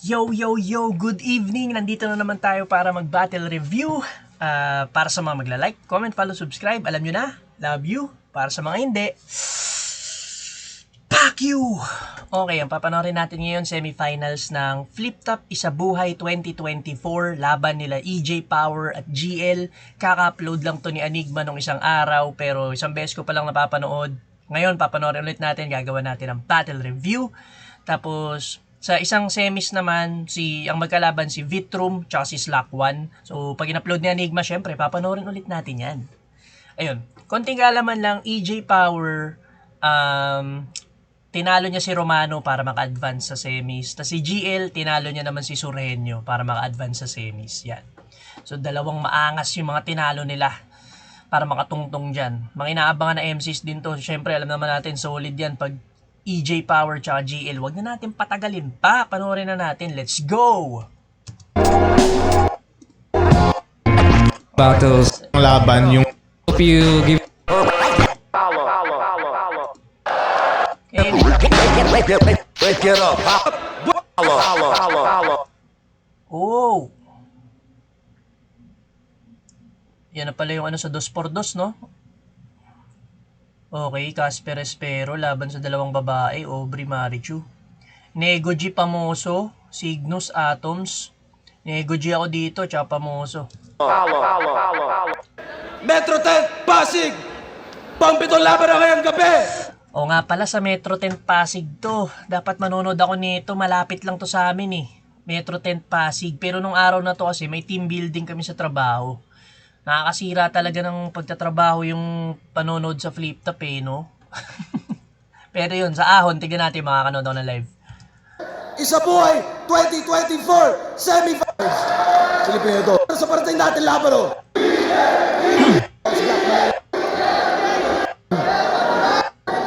Yo, yo, yo! Good evening! Nandito na naman tayo para mag-battle review. Para sa mga magla-like, comment, follow, subscribe, alam nyo na, love you. Para sa mga hindi, fuck you! Okay, ang papanorin natin ngayon, semifinals ng Flip Top Isabuhay 2024. Laban nila EJ Power at GL. Kaka-upload lang to ni Enigma nung isang araw, pero isang beses ko palang napapanood. Ngayon, papanorin ulit natin, gagawa natin ang battle review. Tapos, sa isang semis naman, ang magkalaban si Vitrum tsaka si Slack 1. So, pag in-upload ni Enigma, syempre, papanoorin ulit natin yan. Ayun, konting kaalaman lang, EJ Power, tinalo niya si Romano para maka-advance sa semis. Tapos si GL, tinalo niya naman si Surgenio para maka-advance sa semis. Yan. So, dalawang maangas yung mga tinalo nila para makatungtong dyan. Mga inaabangan na MCs din to. Syempre, alam naman natin, solid yan pag EJ Power tsaka GL. Huwag na natin patagalin pa. Panoorin na natin. Let's go! Battles laban yung if you give Get up. Oh! Yan na pala yung ano sa 2x2, no? Okay, Casper Espero laban sa dalawang babae, Aubrey Marichu. Nego G Pamoso, Cygnus Atoms. Nego G ako dito, tsaka Pamoso. Metro 10, Pasig! Pang-pitong laban na ngayong gabi! O nga pala, sa Metro 10 Pasig to. Dapat manonood ako nito, malapit lang to sa amin eh. Metro 10 Pasig. Pero nung araw na to kasi may team building kami sa trabaho. Nakakasira talaga ng pagtatrabaho yung panonood sa Flip Top eh, no? Pero yun, sa ahon, tignan natin makakanood ako ng live. Isabuhay 2024 semifinals. Silipin ito. Sa parating natin laban o.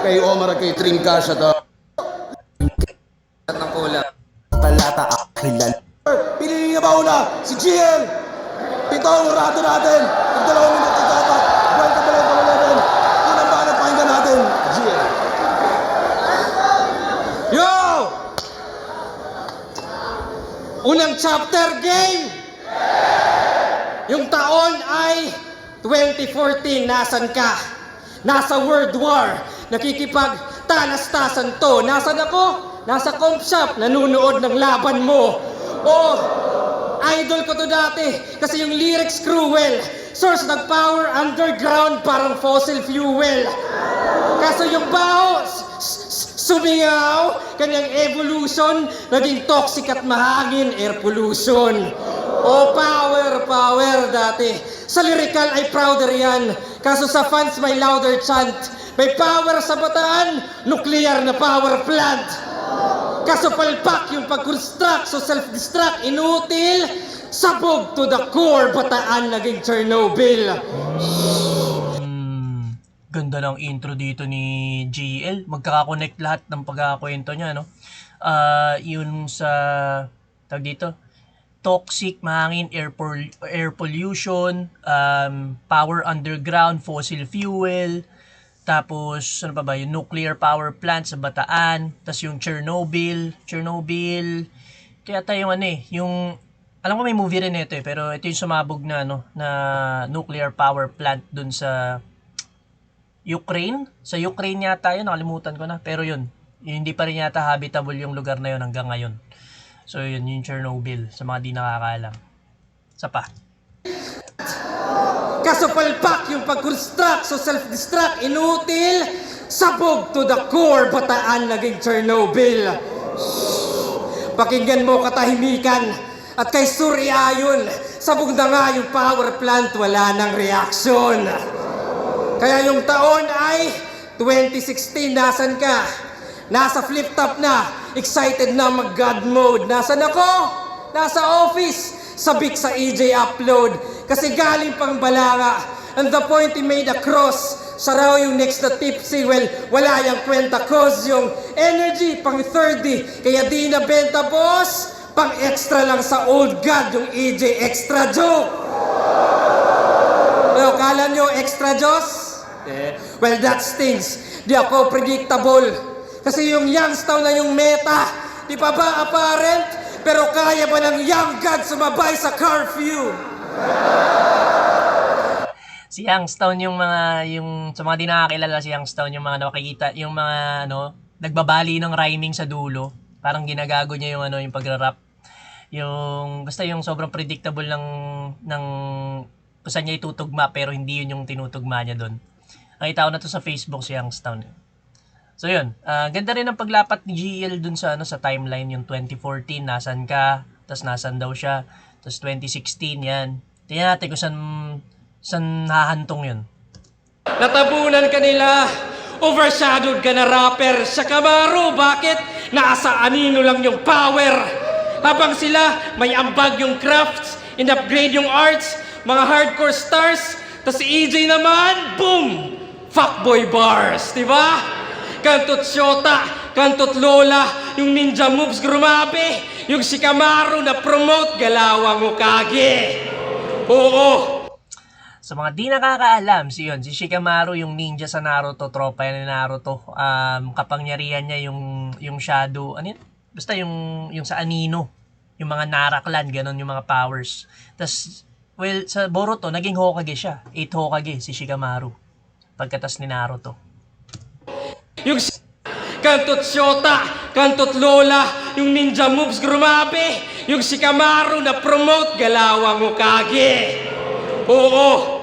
Kay Omar at kay Trinkas at ng pula. Talata akilan. Pinili niya ba una? Si GL! Pitong rato natin. Ang 2 minuto dapat. Buwan ka pala yung pamalaban. Yun ang baka pakinggan natin. GL. Yo! Unang chapter game! Yung taon ay 2014. Nasaan ka? Nasa World War. Nakikipag-talas-tasan to. Nasaan ako? Nasa comp shop. Nanunood ng laban mo. Oh! Idol ko to dati kasi yung lyrics cruel. Source ng power underground parang fossil fuel. Kaso yung baho sumingaw, kanyang evolution naging toxic at mahangin, air pollution. Oh, power dati. Sa lyrical ay prouder yan. Kaso sa fans may louder chant. May power sa Bataan, nuclear na power plant. Kaso palpak yung pag-construct, so self-destruct, inutil, sabog to the core, Bataan naging Chernobyl. Ganda ng intro dito ni GL. Magkakakonect lahat ng pagkakakwento niya, no? Yun sa, tag dito, toxic, mahangin, air pollution, power underground, fossil fuel, tapos, ano pa ba, yung nuclear power plant sa Bataan, tapos yung Chernobyl, kaya tayo yung ano eh, yung, alam ko may movie rin ito eh, pero ito yung sumabog na, ano, na nuclear power plant dun sa Ukraine, yata yun, nakalimutan ko na, pero yun, hindi pa rin yata habitable yung lugar na yun hanggang ngayon. So yun, yung Chernobyl, sa mga di nakakaalam. Isa pa. Kaso palpak yung pag-construct, so self-destruct, inutil, sabog to the core, Bataan naging Chernobyl. Pakinggan mo katahimikan, at kay Surya yun, sabog na nga yung power plant, wala nang reaksyon. Kaya yung taon ay 2016, nasan ka? Nasa Flip Top na, excited na mag-God mode. Nasan ako? Nasa office, sabik sa EJ upload. Kasi galing pang Balanga. And the point he made across, siya raw yung next na tipsy. Well, wala yung kwenta cause yung energy pang 30. Kaya di na benta boss, pang extra lang sa old god yung EJ extra joke. Pero kala nyo extra Diyos? Well, that stings. Di ako predictable. Kasi yung Youngstown na yung meta, di pa ba apparent? Pero kaya ba ng young god sumabay sa curfew? Si Youngstown yung mga, yung sa mga di nakakilala si Youngstown, yung mga nakikita, yung mga nagbabali ng rhyming sa dulo. Parang ginagago niya yung yung pagra-rap. Yung basta yung sobrang predictable ng kung saan niya itutugma pero hindi yun yung tinutugma niya doon. Nakita ko na to sa Facebook si Youngstown. So yun, ganda rin ang paglapat ni GL dun sa sa timeline, yung 2014 nasan ka, tas nasan daw siya, tas 2016 yan. Tingnan natin kung saan hahantong yun. Natabunan ka nila. Overshadowed ka na rapper sa Camaro. Bakit? Nasa anino lang yung power. Habang sila may ambag yung crafts, in-upgrade yung arts, mga hardcore stars. Tas si EJ naman, boom! Fuckboy bars, di ba? Kantot Shota, kantot Lola, yung ninja moves grumabe, yung si Camaro na promote, galawang mo kage. Oo. Sa mga di nakakaalam, si Shikamaru yung ninja sa Naruto, tropa yan ni Naruto. Kapangyarihan niya yung shadow, ano yun? Basta yung sa anino, yung mga Nara clan, ganun yung mga powers. Tas, well, sa Boruto, naging Hokage siya. 8 Hokage, si Shikamaru. Pagkatas ni Naruto. Yung kantot Shota, kantot Lola, yung ninja moves grumabe, yung si Camaro na promote, galawang mo kage. Oo.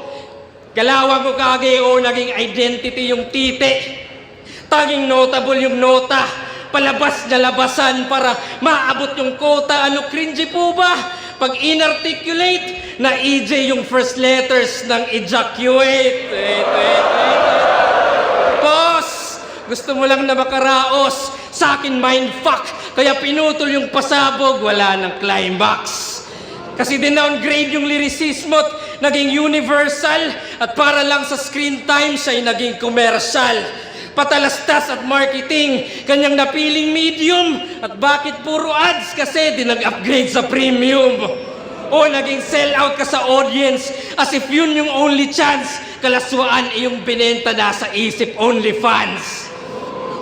Galawang ko kage o naging identity yung tite. Tanging notable yung nota. Palabas na labasan para maabot yung kota. Ano cringy po ba? Pag inarticulate, na EJ yung first letters ng ejaculate. Wait. Boss, gusto mo lang na makaraos. Sa akin mindfuck. Kaya pinutol yung pasabog, wala ng climax. Kasi dinowngrade yung lyricismo at naging universal at para lang sa screen time siya'y naging commercial. Patalastas at marketing, kanyang napiling medium at bakit puro ads kasi di nag-upgrade sa premium. O naging sell-out ka sa audience as if yun yung only chance, kalaswaan iyong binenta na sa isip only fans.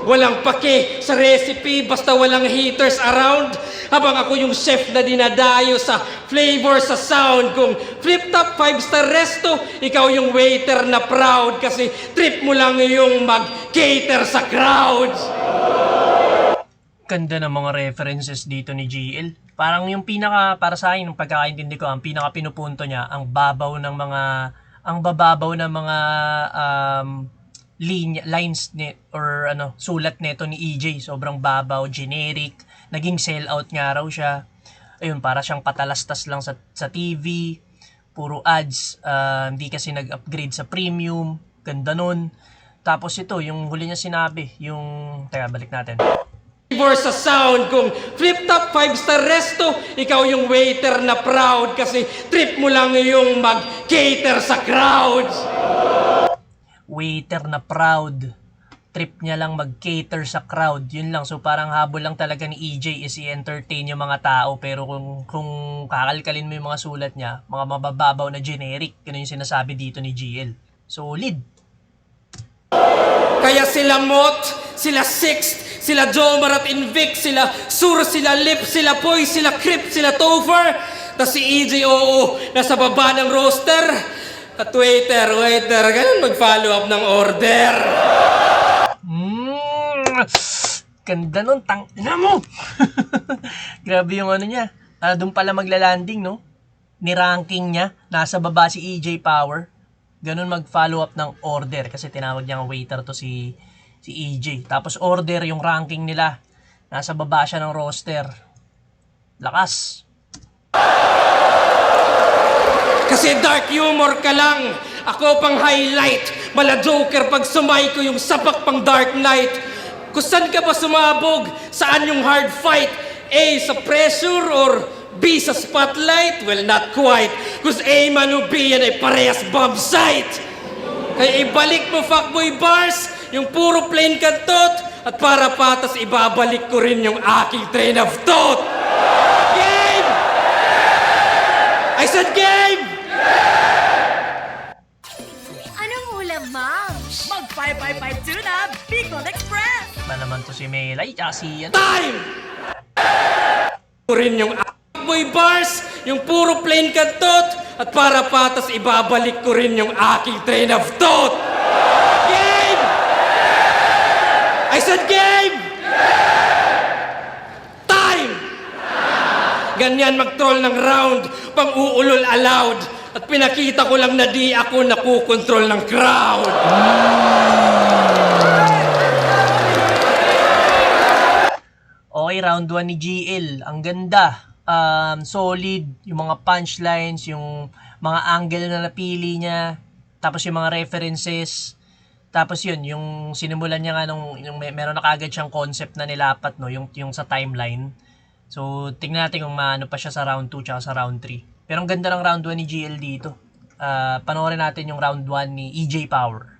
Walang pake sa recipe basta walang haters around. Habang ako yung chef na dinadayo sa flavor sa sound. Kung flip top 5-star resto, ikaw yung waiter na proud kasi trip mo lang yung mag-cater sa crowd. Ganda ng mga references dito ni GL. Parang yung para sa akin, yung pagkakaintindi ko, ang pinaka pinupunto niya, ang bababaw ng mga lines or sulat nito ni EJ. Sobrang babaw, generic, naging sell-out nga raw siya. Ayun, para siyang patalastas lang sa TV, puro ads, hindi kasi nag-upgrade sa premium, ganda nun. Tapos ito, yung huli niya sinabi, teka, balik natin. Flavor sa sound, kung flip top 5-star resto, ikaw yung waiter na proud kasi trip mo lang yung mag-cater sa crowd. Waiter na proud, trip niya lang mag-cater sa crowd, yun lang. So parang habol lang talaga ni EJ is i-entertain yung mga tao, pero kung kakalkalin mo yung mga sulat niya, mga mabababaw na generic, yun yung sinasabi dito ni GL. Solid. Kaya sila Mot, sila Sixt, sila Jomar at Invic, sila Sur, sila Lip, sila Poy, sila Crip, sila Topher, tas si EJ oo, nasa baba ng roster. At waiter, ganun mag-follow up ng order. Ganda nun, tangina mo! Grabe yung niya. Doon pala magla-landing, no? Ni-ranking niya, nasa baba si EJ Power. Ganun mag-follow up ng order kasi tinawag niyang waiter to si EJ. Tapos order yung ranking nila. Nasa baba siya ng roster. Lakas. Kasi dark humor ka lang, ako pang highlight. Mala Joker pag sumay ko yung sapak pang Dark Knight. Kung saan ka ba sumabog? Saan yung hard fight? A, sa pressure or B, sa spotlight? Well, not quite. Cause A man o B yan ay parehas bomb site. Kaya ibalik mo fuckboy bars, yung puro plain kantot. At para patas ibabalik ko rin yung aking train of thought. Game! I said game! Anong ulam, ma'am? Mag-555 tuna, Bicol Express! Ba naman to si Melay, tsaka si Time! rin yung boy bars, yung puro plain kantot, at para patas ibabalik ko rin yung aking train of thought. Game! I said game! Time! Ganyan mag-troll ng round, pang-uulol allowed, at pinakita ko lang na di ako nakukontrol ng crowd. Okay, round 1 ni GL. Ang ganda. Solid. Yung mga punchlines, yung mga angle na napili niya. Tapos yung mga references. Tapos yun, yung sinimulan niya nga meron na kagad siyang concept na nilapat, no? Yung sa timeline. So, tingnan natin kung maano pa siya sa round 2 tsaka sa round 3. Pero ang ganda ng round 1 ni GL dito. Panoorin natin yung round 1 ni EJ Power.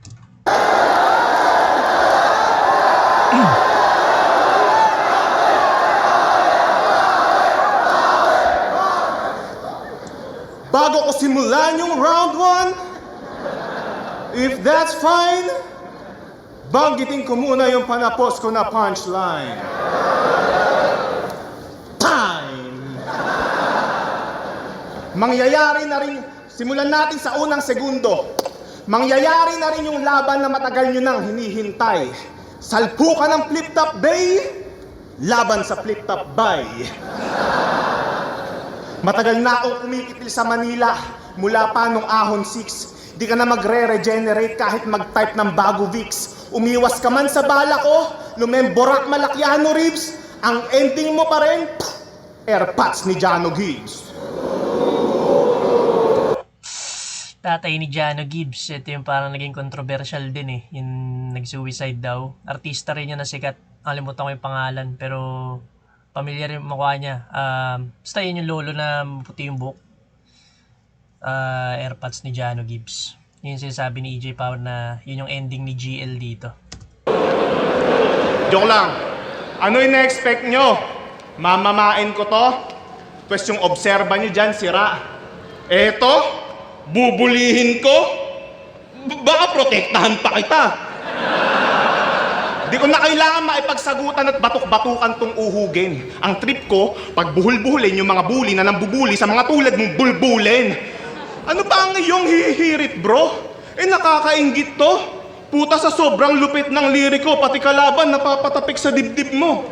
Bago ko simulan yung round 1, if that's fine, banggitin ko muna yung panapos ko na punchline. Time! Mangyayari na rin, simulan natin sa unang segundo. Mangyayari na rin yung laban na matagal nyo nang hinihintay. Salpukan ng flip-top bay, laban sa flip-top bay. Matagal na akong kumikitil sa Manila mula pa nung Ahon 6. Di ka na magre-regenerate kahit mag-type ng bago Vicks. Umiwas ka man sa bala ko, lumemborak malakyano ribs. Ang ending mo pa rin, airpods ni Jano Gibbs. Tatay ni Jano Gibbs. Ito yung parang naging controversial din eh. Yung nag-suicide daw. Artista rin yun na sikat. Nakalimutan ko yung pangalan. Pero familiar yung mukha niya. Basta yun yung lolo na puti yung buhok. Airpods ni Jano Gibbs. Yun yung sinasabi ni EJ Power na yun yung ending ni GL dito. Joke lang. Ano yung na-expect nyo? Mamamain ko to? Pwes yung obserba nyo dyan, sira. Eto, bubulihin ko? Baka protektahan pa kita. Di ko na kailangan maipagsagutan at batok-batukan tong uhugin. Ang trip ko, pag buhul-buhulin yung mga bully na nambubuli sa mga tulad mong bulbulin. Ano pa ang iyong hihirit, bro? Nakakainggit to. Puta, sa sobrang lupit ng liriko, pati kalaban napapatapik sa dibdib mo.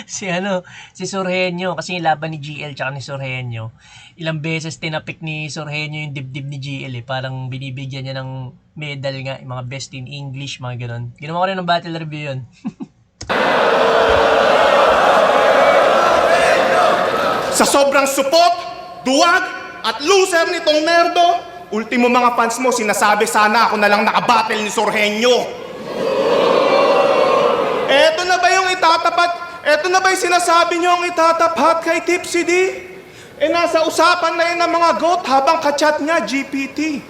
Si Sorhenyo, kasi yung laban ni GL tsaka ni Sorhenyo, ilang beses tinapik ni Sorhenyo yung dibdib ni GL eh. Parang binibigyan niya ng medal nga, yung mga best in English, mga ganun. Ginawa ko rin ng battle review yun. Sa sobrang supot, duwag, at loser nitong nerdo, ultimo mga fans mo, sinasabi sana ako na lang nakabattle ni Sorhenyo. Eto na ba yung itatapat? Eto na ba yung sinasabi nyo ang itatapat kay Tipsy D? Nasa usapan na yun ng mga goat habang kachat niya, GPT.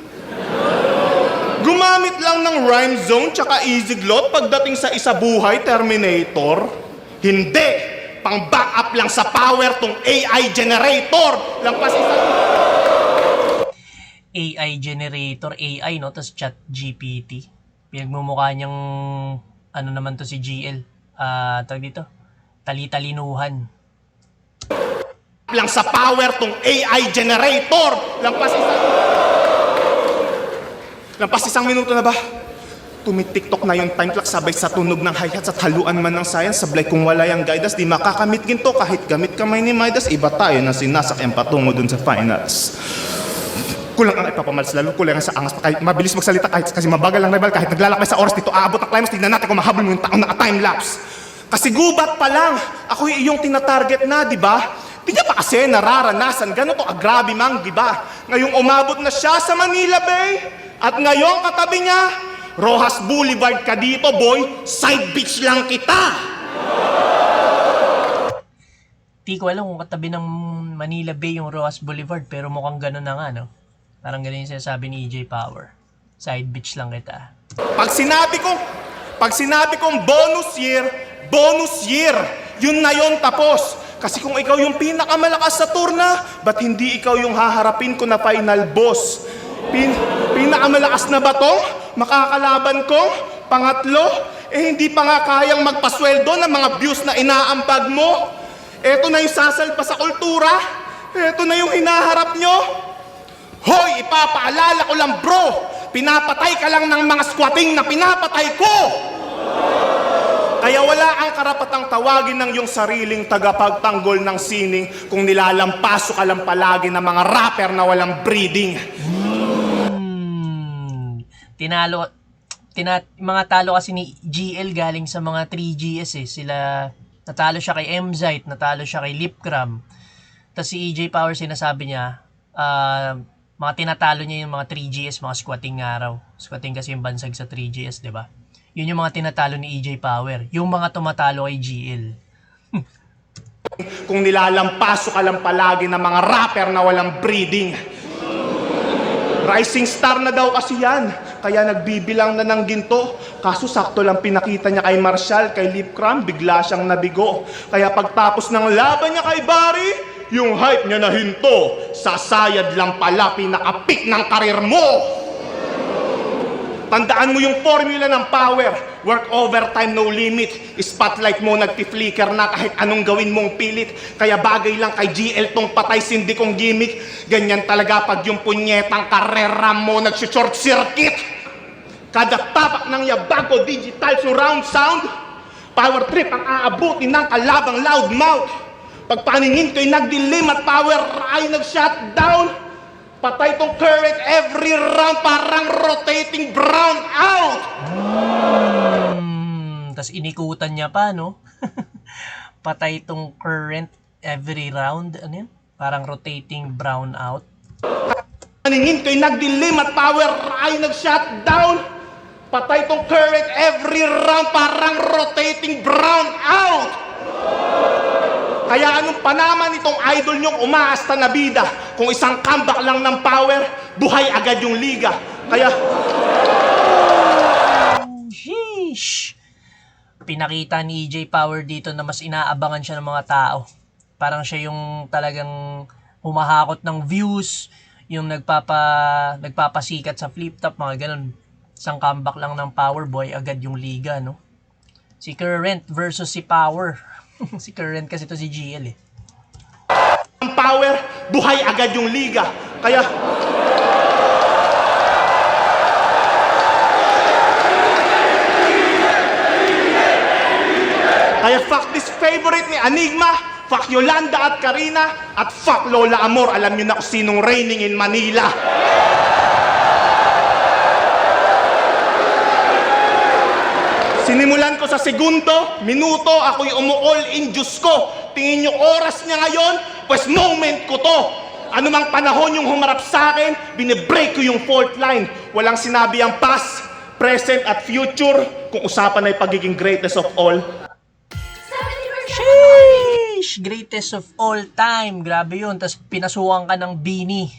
Gumamit lang ng rhyme zone tsaka easy glot pagdating sa isa buhay Terminator? Hindi! Pang backup lang sa power tong AI generator! Lampas isa... AI generator, AI, no? Tapos chat GPT. Pinagmumukha niyang, ano naman to si GL. Tawag dito, tali-talinuhan. Lang sa power tong AI generator! Lampas isang minuto na ba? Tumitiktok na yung time clock sabay sa tunog ng hi-hats at haluan man ng science. Sablay kung wala yung guidance, di makakamit ginto kahit gamit kamay ni Midas. Iba tayo na sinasakyan patungo dun sa finals. Kulang ang ipapamalas lalo, kulang sa angas. Kahit mabilis magsalita kahit kasi mabagal ang rival. Kahit naglalakbay sa oras dito, aabot ang climax. Tignan natin kung mahabol mo yung taong naka-timelapse. Kasi gubat pa lang, ako yung iyong tinatarget na, di ba? Di niya pa kasi nararanasan, gano'n to agrabe mang, di ba? Ngayong umabot na siya sa Manila Bay, at ngayong katabi niya, Rojas Boulevard ka dito, boy. Side beach lang kita. Di ko alam kung katabi ng Manila Bay yung Rojas Boulevard, pero mukhang gano'n na nga, no? Parang gano'n yung sinasabi ni EJ Power. Side beach lang kita. Pag sinabi kong bonus year, yun na yun tapos. Kasi kung ikaw yung pinakamalakas sa turna, ba't hindi ikaw yung haharapin ko na final boss? Pinakamalakas na ba to? Makakalaban ko? Pangatlo? Hindi pa nga kayang magpasweldo ng mga views na inaambag mo? Eto na yung sasalpa sa kultura. Eto na yung hinaharap nyo. Hoy, ipapaalala ko lang bro, pinapatay ka lang ng mga squatting na pinapatay ko. Kaya wala ang karapatang tawagin ng iyong sariling tagapagtanggol ng sining kung nilalampaso ka lang palagi ng mga rapper na walang breeding. Mga talo kasi ni GL galing sa mga 3GS eh. Sila, natalo siya kay Mzite, natalo siya kay Lipcram. Tapos si EJ Power sinasabi niya, mga tinatalo niya yung mga 3GS, mga squatting nga raw. Squatting kasi yung bansag sa 3GS, di ba? Yun yung mga tinatalo ni EJ Power. Yung mga tumatalo kay GL. Kung nilalampaso ka lang palagi ng mga rapper na walang breeding. Rising star na daw kasi yan. Kaya nagbibilang na ng ginto. Kaso sakto lang pinakita niya kay Marshall, kay Lipcram, bigla siyang nabigo. Kaya pagtapos ng laban niya kay Barry, yung hype niya na hinto, sasayad lang pala pinaka-peak ng karir mo. Tandaan mo yung formula ng power. Work overtime, no limit. Spotlight mo nagti-flicker na kahit anong gawin mong pilit. Kaya bagay lang kay GL tong patay sindi kong gimmick. Ganyan talaga pag yung punyetang karera mo nag-short circuit. Kada tapak ng yabago, digital surround sound. Power trip ang aabutin ng kalabang loudmouth. Pagpaningin ko'y nagdilim at power ay nag-shutdown. Patay tong current every round, parang rotating brown out. Tapos inikutan niya pa, no? Patay tong current every round. Ano yun? Parang rotating brown out. Paningin ko'y nagdilim at power ay nag-shutdown. Patay tong current every round, parang rotating brown out. Kaya anong panaman itong idol nyong umaasta na bida? Kung isang comeback lang ng power, buhay agad yung liga. Kaya... Sheesh! Pinakita ni EJ Power dito na mas inaabangan siya ng mga tao. Parang siya yung talagang humahakot ng views, yung nagpapasikat sa flip top, mga ganun. Isang comeback lang ng power, boy agad yung liga, no? Si Current versus si Power. Si Current kasi to si GL eh. Ang power, buhay agad yung liga. Kaya... Kaya fuck this favorite ni Enigma, fuck Yolanda at Karina, at fuck Lola Amor. Alam niyo na kung sinong reigning in Manila. Sinimulan ko sa segundo, minuto, ako'y umu-all in Diyos ko. Tingin niyo oras niya ngayon, pues moment ko to. Ano mang panahon yung humarap sa akin, binibreak ko yung fault line. Walang sinabi ang past, present at future kung usapan ay pagiging greatest of all. Sheesh! Greatest of all time. Grabe yun. Tapos pinasukan ka ng Beanie.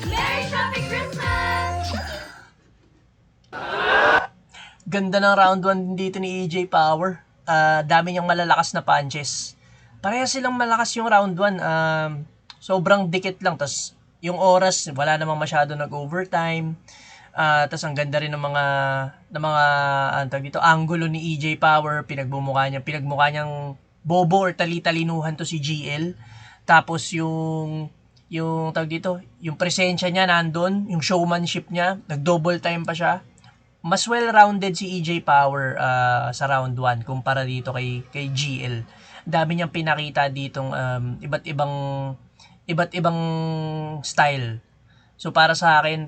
Merry Shopping Christmas! Ganda ng round 1 dito ni EJ Power. Dami niyang malalakas na punches. Pareha silang malakas yung round 1. Sobrang dikit lang. Tapos yung oras, wala namang masyado nag-overtime. Tapos ang ganda rin ng mga dito, angulo ni EJ Power. Pinagmumukha niyang bobo or tali-talinuhan to si GL. Tapos yung tawag dito, yung presensya niya nandun, yung showmanship niya, nag-double time pa siya. Mas well-rounded si EJ Power sa round 1 kumpara dito kay GL. Dami niyang pinakita ditong iba't ibang style. So para sa akin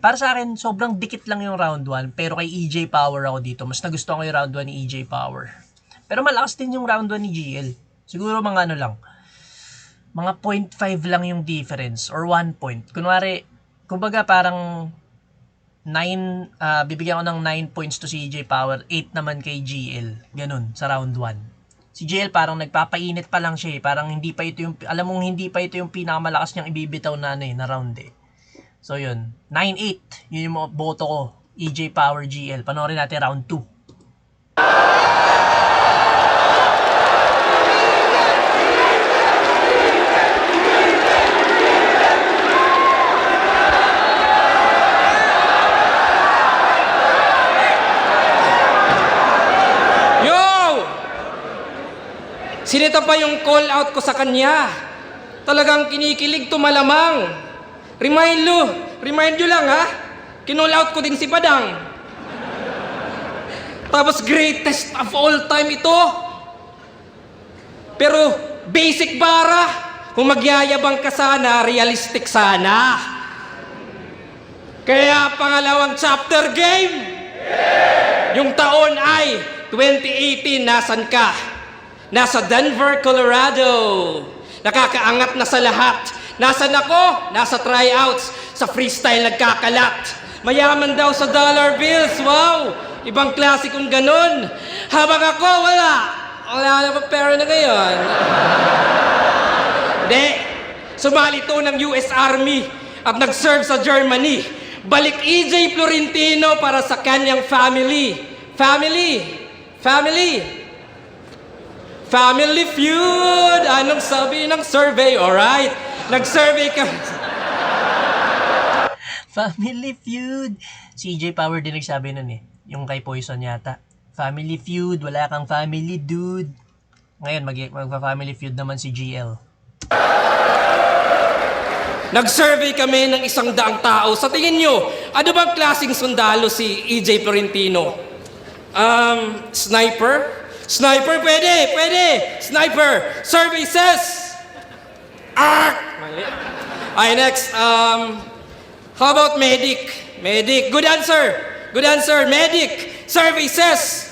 sobrang dikit lang yung round 1, pero kay EJ Power ako dito. Mas nagustuhan ko yung round 1 ni EJ Power. Pero malakas din yung round 1 ni GL. Siguro mga mga 0.5 lang yung difference or 1 point. Kunwari, kumbaga parang 9, bibigyan ko ng 9 points to si EJ Power, 8 naman kay GL. Ganun, sa round 1. Si GL parang nagpapainit pa lang siya eh. Parang hindi pa ito yung, alam mong hindi pa ito yung pinakamalakas niyang ibibitaw na round eh. So yun, 9-8. Yun yung boto ko. EJ Power GL. Panoorin natin round 2. Sinita pa yung call out ko sa kanya. Talagang kinikilig to malamang. Remind you lang ha. Kinall out ko din si Padang. Tapos greatest of all time ito. Pero basic bara. Kung magyayabang ka sana, realistic sana. Kaya pangalawang chapter game. Yung taon ay 2018, nasan ka? Nasa Denver, Colorado. Nakakaangat na sa lahat. Nasaan ako? Nasa tryouts. Sa freestyle nagkakalat. Mayaman daw sa dollar bills. Wow! Ibang klase kong ganun. Habang ako, wala. Wala na pa pera na ngayon. Hindi. Sumali to ng US Army at nag-serve sa Germany. Balik EJ Florentino para sa kanyang family. Family feud! Anong sabi ng survey? Alright. Nag-survey ka. Family feud. Si EJ Power din nagsabi nun eh. Yung kay Poison yata. Family feud, wala kang family dude. Ngayon, magpa-family feud naman si GL. Nag-survey kami ng 100 tao. Sa tingin nyo, ano bang klaseng sundalo si EJ Florentino? Sniper? Sniper, pwede. Sniper. Survey says. Mali. Ay, next. How about medic? Medic. Good answer. Medic. Survey says.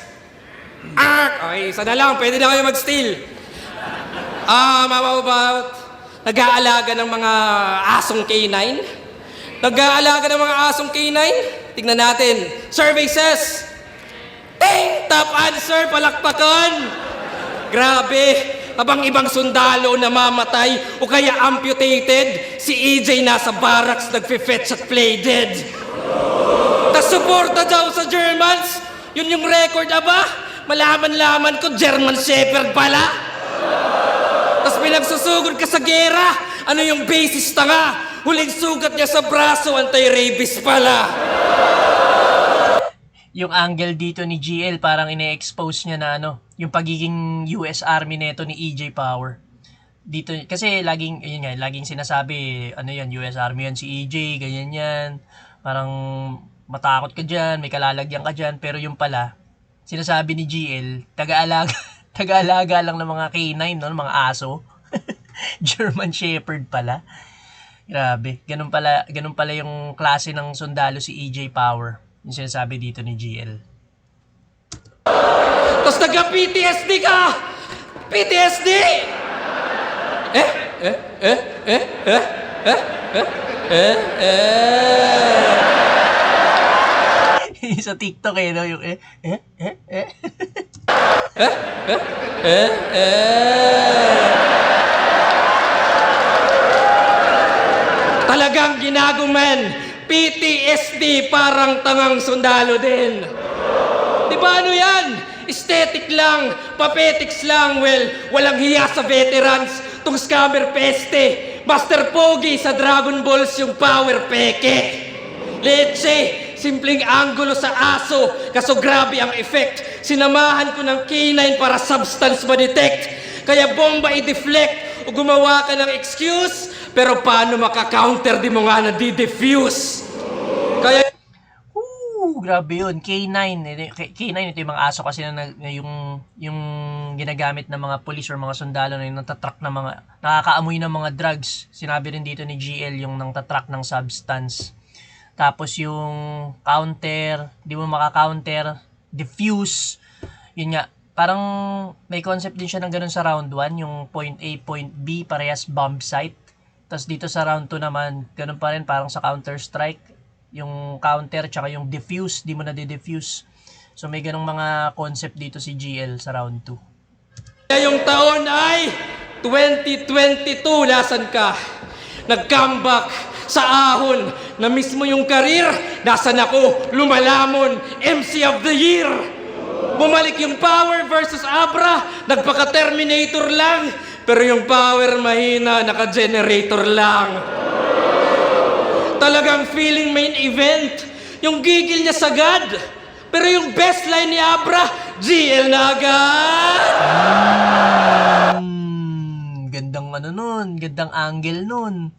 Okay, isa na lang. Pwede na kayo mag-steal. How about nag-aalaga ng mga asong K9? Nag-aalaga ng mga asong K9? Tignan natin. Survey says. Ting! Top answer, palakpakan! Grabe! Habang ibang sundalo namamatay o kaya amputated, si EJ nasa barracks nagfe-fetch at play dead. Tas suporta daw sa Germans. Yun yung record, aba? Malaman-laman ko, German Shepherd pala. Tas pinagsusugod ka sa gera. Ano yung basis tanga? Huling sugat niya sa braso, anti-rabies pala. Yung angle dito ni GL parang ine-expose niya na yung pagiging US Army neto ni EJ Power. Dito kasi laging sinasabi yan US Army yan si EJ, ganyan yan. Parang matakot ka diyan, may kalalagyan ka diyan, pero yung pala sinasabi ni GL, taga-alaga lang ng mga K9 mga aso. German Shepherd pala. Grabe, ganun pala yung klase ng sundalo si EJ Power. Yung sinasabi dito ni GL. Tapos nagka-PTSD ka! PTSD! Sa TikTok yung Talagang ginaguman. PTSD parang tangang sundalo din. Di ba ano yan? Aesthetic lang, papetics lang, walang hiya sa veterans, tong scammer peste, Master Pogi sa Dragon Balls yung power peke. Leche, simpleng anggulo sa aso, kaso grabe ang effect. Sinamahan ko ng K9 para substance ma-detect. Kaya bomba i-deflect o gumawa ka ng excuse, pero paano maka-counter di mo nga na-defuse? Kaya grabe yun. K9 ito yung mga aso kasi yung ginagamit ng mga police or mga sundalo na yung natatrack na mga nakakaamoy ng mga drugs. Sinabi rin dito ni GL yung nang tatrack ng substance. Tapos yung counter, di mo maka-counter, diffuse. Yun nga, parang may concept din siya ng ganun sa round 1, yung point A, point B, parehas bomb site. Tapos dito sa round 2 naman, ganun pa rin, parang sa Counter-Strike, yung counter tsaka yung diffuse, di mo na di-diffuse. So may ganung mga concept dito si GL sa round 2. yung taon ay 2022, nasan ka? Nag-comeback sa ahon na mismo yung karir, nasan ako? Lumalamon, MC of the Year. Bumalik yung power versus Abra, nagpaka-Terminator lang. Pero yung power mahina, naka-generator lang. Talagang feeling main event. Yung gigil niya sagad. Pero yung best line ni Abra, GL na agad. ano nun, gandang angle nun.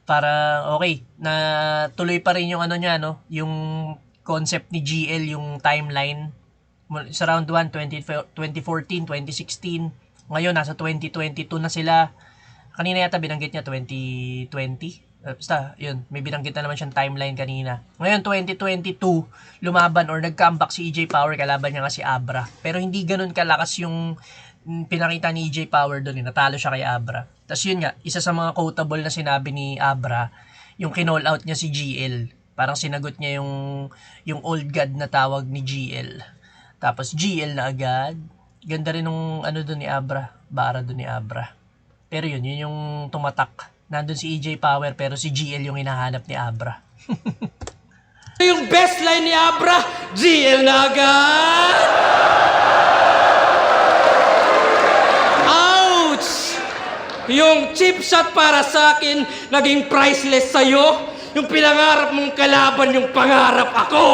Para, okay, na tuloy pa rin yung ano niya, no? Yung concept ni GL, yung timeline. Sa round 1, 2014, 2016. Ngayon, nasa 2022 na sila. Kanina yata binanggit niya 2020. Basta, yun, may binanggit na naman siyang timeline kanina. Ngayon, 2022, lumaban or nag-comeback si EJ Power, kalaban niya nga si Abra. Pero hindi ganun kalakas yung pinakita ni EJ Power doon, natalo siya kay Abra. Tapos yun nga, isa sa mga quotable na sinabi ni Abra, yung kinall out niya si GL. Parang sinagot niya yung old god na tawag ni GL. Tapos GL na agad. Ganda rin nung ano doon ni Abra, bara doon ni Abra. Pero yun yung tumatak. Nandun si EJ Power pero si GL yung hinahanap ni Abra. Yung best line ni Abra, GL na agad! Ouch! Yung chip shot para sa akin, naging priceless sa'yo. Yung pinangarap mong kalaban, yung pangarap ako.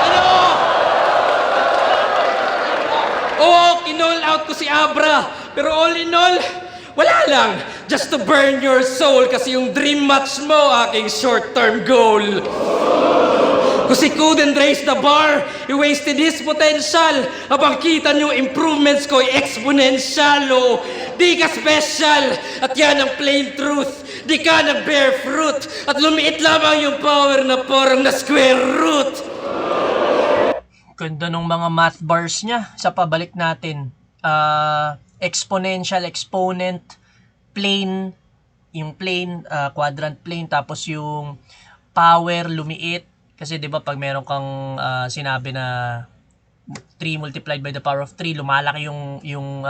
Ano? Oo, kinall out ko si Abra. Pero all in all, wala lang. Just to burn your soul kasi yung dream match mo, aking short-term goal. Kasi couldn't raise the bar, he wasted his potential. Habang kita niyo improvements ko, exponential. Oh, di ka special, at yan ang plain truth. Di ka nag-bear fruit, at lumiit lamang yung power na parang na square root. Ganda nung mga math bars niya. Sa pabalik natin. Exponential, exponent, plane, yung plane, quadrant plane, tapos yung power, lumiit. Kasi 'di ba pag meron kang sinabi na 3 multiplied by the power of 3, lumalaki yung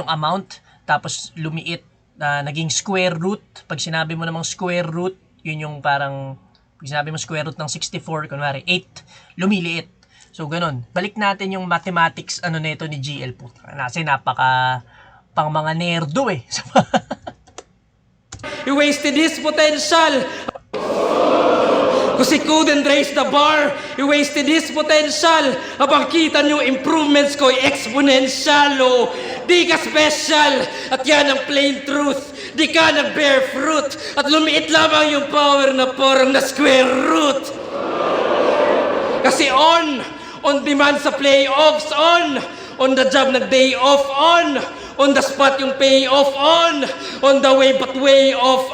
amount, tapos lumiit na naging square root. Pag sinabi mo namang square root, yun yung parang pag sinabi mo square root ng 64, kunwari 8, lumiliit. So ganun. Balik natin yung mathematics nito ni GL po. Kasi napaka pang mga nerdo eh. He wasted his potential. Kasi couldn't raise the bar, he wasted his potential. Habang kita niyo improvements ko, exponential. Oh, di ka special, at yan ang plain truth. Di ka nag-bear fruit, at lumiit lamang yung power na parang na square root. Kasi on demand sa playoffs, on the job na day off, on the spot yung payoff, on the way but way off,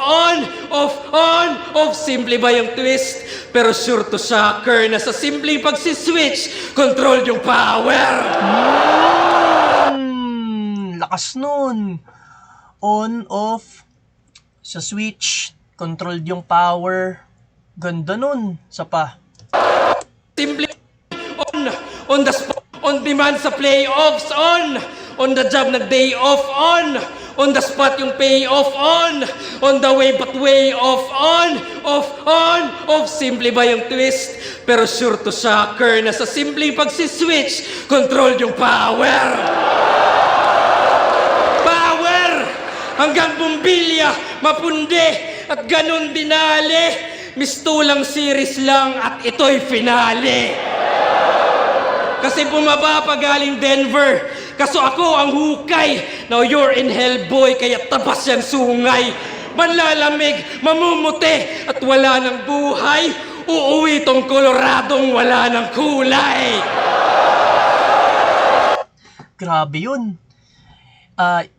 off, simple ba yung twist? Pero sure to shocker na sa simpleng pagsiswitch, control yung power. Lakas nun. On, off, sa switch, controlled yung power. Ganda nun. Sa pa. Simple on the spot, on demand sa playoffs, on the job na day off, on the spot yung payoff, on the way but way off, off, simple ba yung twist? Pero sure to shocker na sa simpleng pagsiswitch, control yung power. Power! Hanggang bumbilya, mapundi, at ganun dinali. Mistulang series lang at ito'y finale. Kasi bumaba pa galing Denver. Kaso ako ang hukay. Now you're in hell, boy, kaya tabas yung sungay. Manlalamig, mamumuti, at wala ng buhay. Uuwi tong Coloradong wala ng kulay. Grabe yun.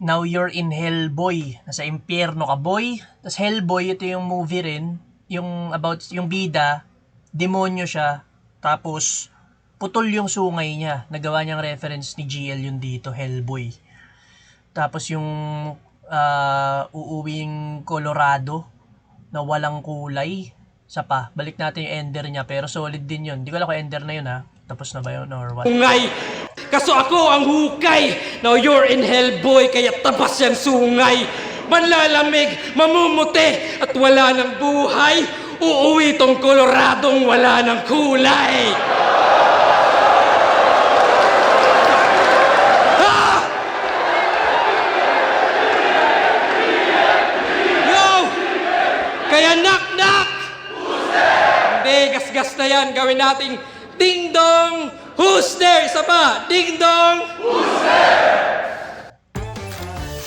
Now you're in hell, boy. Nasa impyerno ka, boy. Tapos Hellboy, ito yung movie rin. Yung about, yung bida, demonyo siya. Tapos putol yung sungay niya. Nagawa niyang reference ni GL yun dito, Hellboy. Tapos yung uuwing Colorado na walang kulay. Sa pa, balik natin yung ender niya. Pero solid din yun. Di ko alam kung ender na yun ha. Tapos na ba yun or what? Sungay! Kaso ako ang hukay. Now you're in hell, boy, kaya tabas yung sungay. Manlalamig, mamumuti, at wala ng buhay. Uuwi tong Coloradong wala ng kulay. Kaya knock-knock! Hindi, gas-gas na yan. Gawin nating ding-dong, who's there? Isa pa, ding-dong, who's there?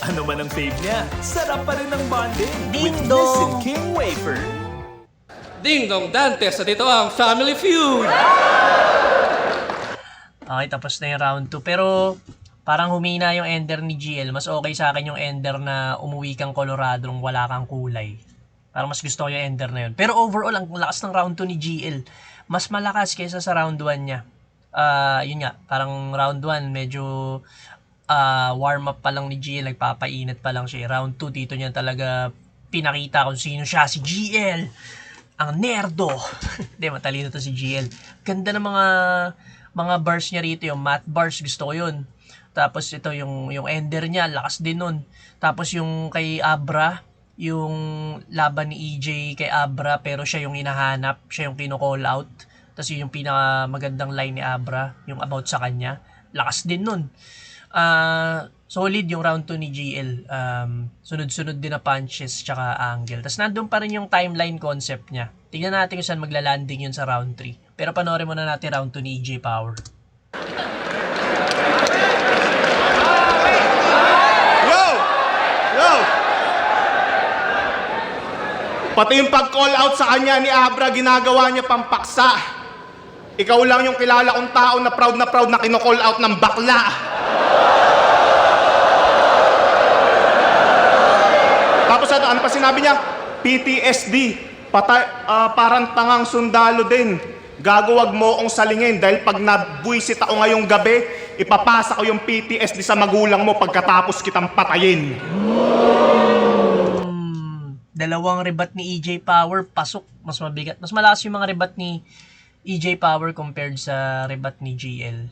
Ano man ang fave niya, sarap pa rin ang bonding with Ding dong! Mrs. King Wafer. Ding Dong Dantes at ito ang Family Feud. Okay, tapos na yung round 2. Pero parang humina yung ender ni GL. Mas okay sa akin yung ender na umuwi kang Colorado nung wala kang kulay. Parang mas gusto ko yung ender na yun. Pero overall, ang lakas ng round 2 ni GL. Mas malakas kaysa sa round 1 niya. Yun nga, parang round 1 medyo warm up pa lang ni GL. Nagpapainit pa lang siya. Round 2, dito niya talaga pinakita kung sino siya, si GL. Ang nerdo. Hindi, matalino to si GL. Ganda ng mga bars niya rito. Yung math bars, gusto ko yun. Tapos ito, yung ender niya, lakas din nun. Tapos yung kay Abra, yung laban ni EJ kay Abra, pero siya yung hinahanap, siya yung kino-call out. Tapos yun yung pinakamagandang line ni Abra, yung about sa kanya. Lakas din nun. Solid yung round 2 ni GL. Sunod-sunod din na punches tsaka angle. Tapos nandun pa rin yung timeline concept niya. Tingnan natin kung saan magla-landing yun sa round 3. Pero panoorin muna natin round 2 ni EJ Power. Yo! Yo! Pati yung pag-call out sa kanya ni Abra, ginagawa niya pampaksa. Ikaw lang yung kilala kong tao na proud na kino-call out ng bakla. Tapos ano pa sinabi niya? PTSD. Parang tangang sundalo din. Gagawag mo akong salingin dahil pag nabwisit ako ngayong gabi, ipapasa ko yung PTSD sa magulang mo pagkatapos kitang patayin. Dalawang rebat ni EJ Power, pasok, mas mabigat. Mas malakas yung mga rebat ni EJ Power compared sa rebat ni GL.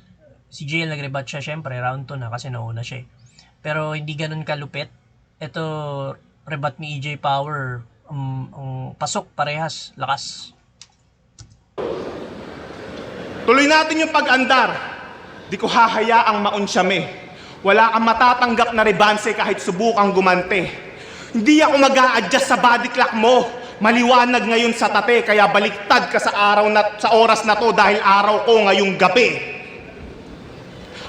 Si GL nag-rebat siya, syempre, round 2 na kasi nauna siya. Pero hindi ganun kalupit. Ito, rebat ni EJ Power, pasok, parehas, lakas. Tuloy natin yung pag-andar. Di ko hahayaang maunsyame. Wala kang matatanggap na rebanse kahit subukang gumante. Hindi ako mag-a-adjust sa body clock mo. Maliwanag ngayon sa tate, kaya baliktad ka sa oras na to dahil araw ko ngayong gabi.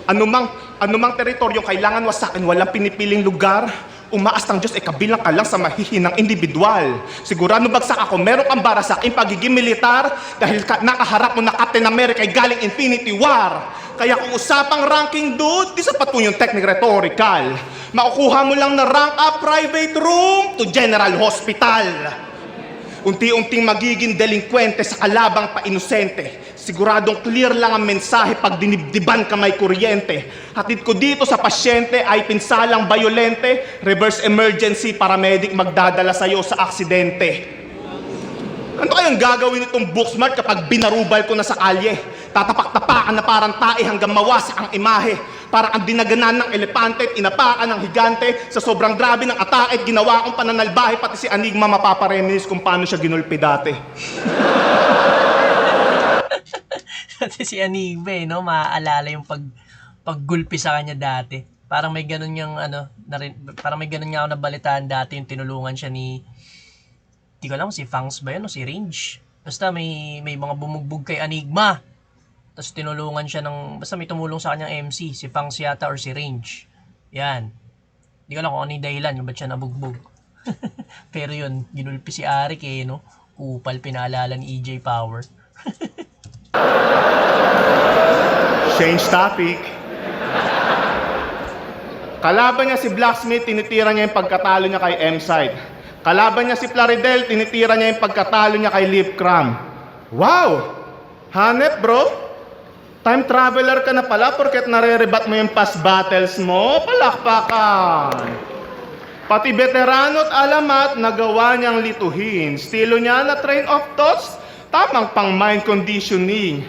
Anumang teritoryo kailangan wasakin, walang pinipiling lugar. Umaas ng Diyos, kabilang ka lang sa mahihinang individual. Sigurado bagsak ako, meron kang bara sa aking pagiging militar dahil nakaharap mo na Captain America ay galing Infinity War. Kaya kung usapang ranking dude, di sapat po yung technique rhetorical. Makukuha mo lang na rank up private room to general hospital. Unti-unting magiging delinkwente sa kalabang pa-inosente. Siguradong clear lang ang mensahe pag dinibdiban ka may kuryente. Hatid ko dito sa pasyente ay pinsalang bayolente, reverse emergency, paramedic magdadala sa'yo sa aksidente. Ano kayang gagawin itong Booksmart kapag binarubal ko na sa kalye? Tatapak-tapakan na parang tae hanggang mawasak ang imahe. Parang ang dinaganan ng elepante at inapakan ng higante. Sa sobrang grabe ng atake, ginawa kong pananalbahe, pati si Enigma mapapareminis kung paano siya ginulpi dati. Dati si Enigma, no? Maaalala yung paggulpi sa kanya dati. Parang may ganun yung parang may ganun nga ako nabalitaan dati yung tinulungan siya ni, di ko alam si Fangs ba yun o si Range. Basta may mga bumugbog kay Enigma. Tapos tinulungan siya basta may tumulong sa kanyang MC, si Fangs yata or si Range. Yan. Di ko alam kung ano yung dahilan, kung ba't siya nabugbog. Pero yun, ginulpi si Arik no? Kupal, pinaalala ni EJ Power. Change topic. Kalaban niya si Blacksmith, tinitira niya yung pagkatalo niya kay M-Side. Kalaban niya si Plaridel, tinitira niya yung pagkatalo niya kay Lipcram. Wow! Hanep, bro? Time traveler ka na pala porket nare-rebat mo yung past battles mo. Palakpakan! Pati veterano at alamat, nagawa niyang lituhin. Estilo niya na train of thoughts, tamang pang mind conditioning.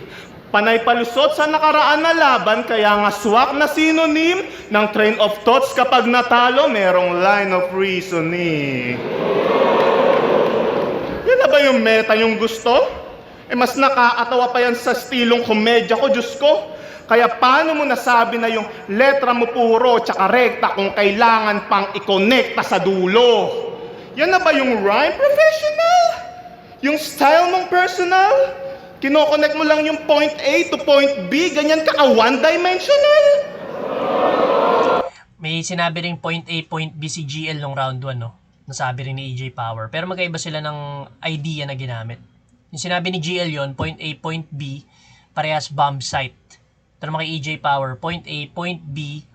Panay palusot sa nakaraan na laban, kaya nga swak na synonym ng train of thoughts kapag natalo, merong line of reasoning. Yan na ba yung meta yung gusto? Mas nakakatawa pa yan sa stilong komedya ko, Diyos ko. Kaya paano mo nasabi na yung letra mo puro tsaka rekta kung kailangan pang i-connecta sa dulo? Yan na ba yung rhyme professional? Yung style mong personal? Kinoconnect mo lang yung point A to point B, ganyan ka one-dimensional? May sinabi ring point A, point B si GL nung round 1, no? Nasabi rin ni EJ Power. Pero magkaiba sila ng idea na ginamit. Yung sinabi ni GL yon, point A, point B, parehas bomb site. Pero kay EJ Power, point A, point B,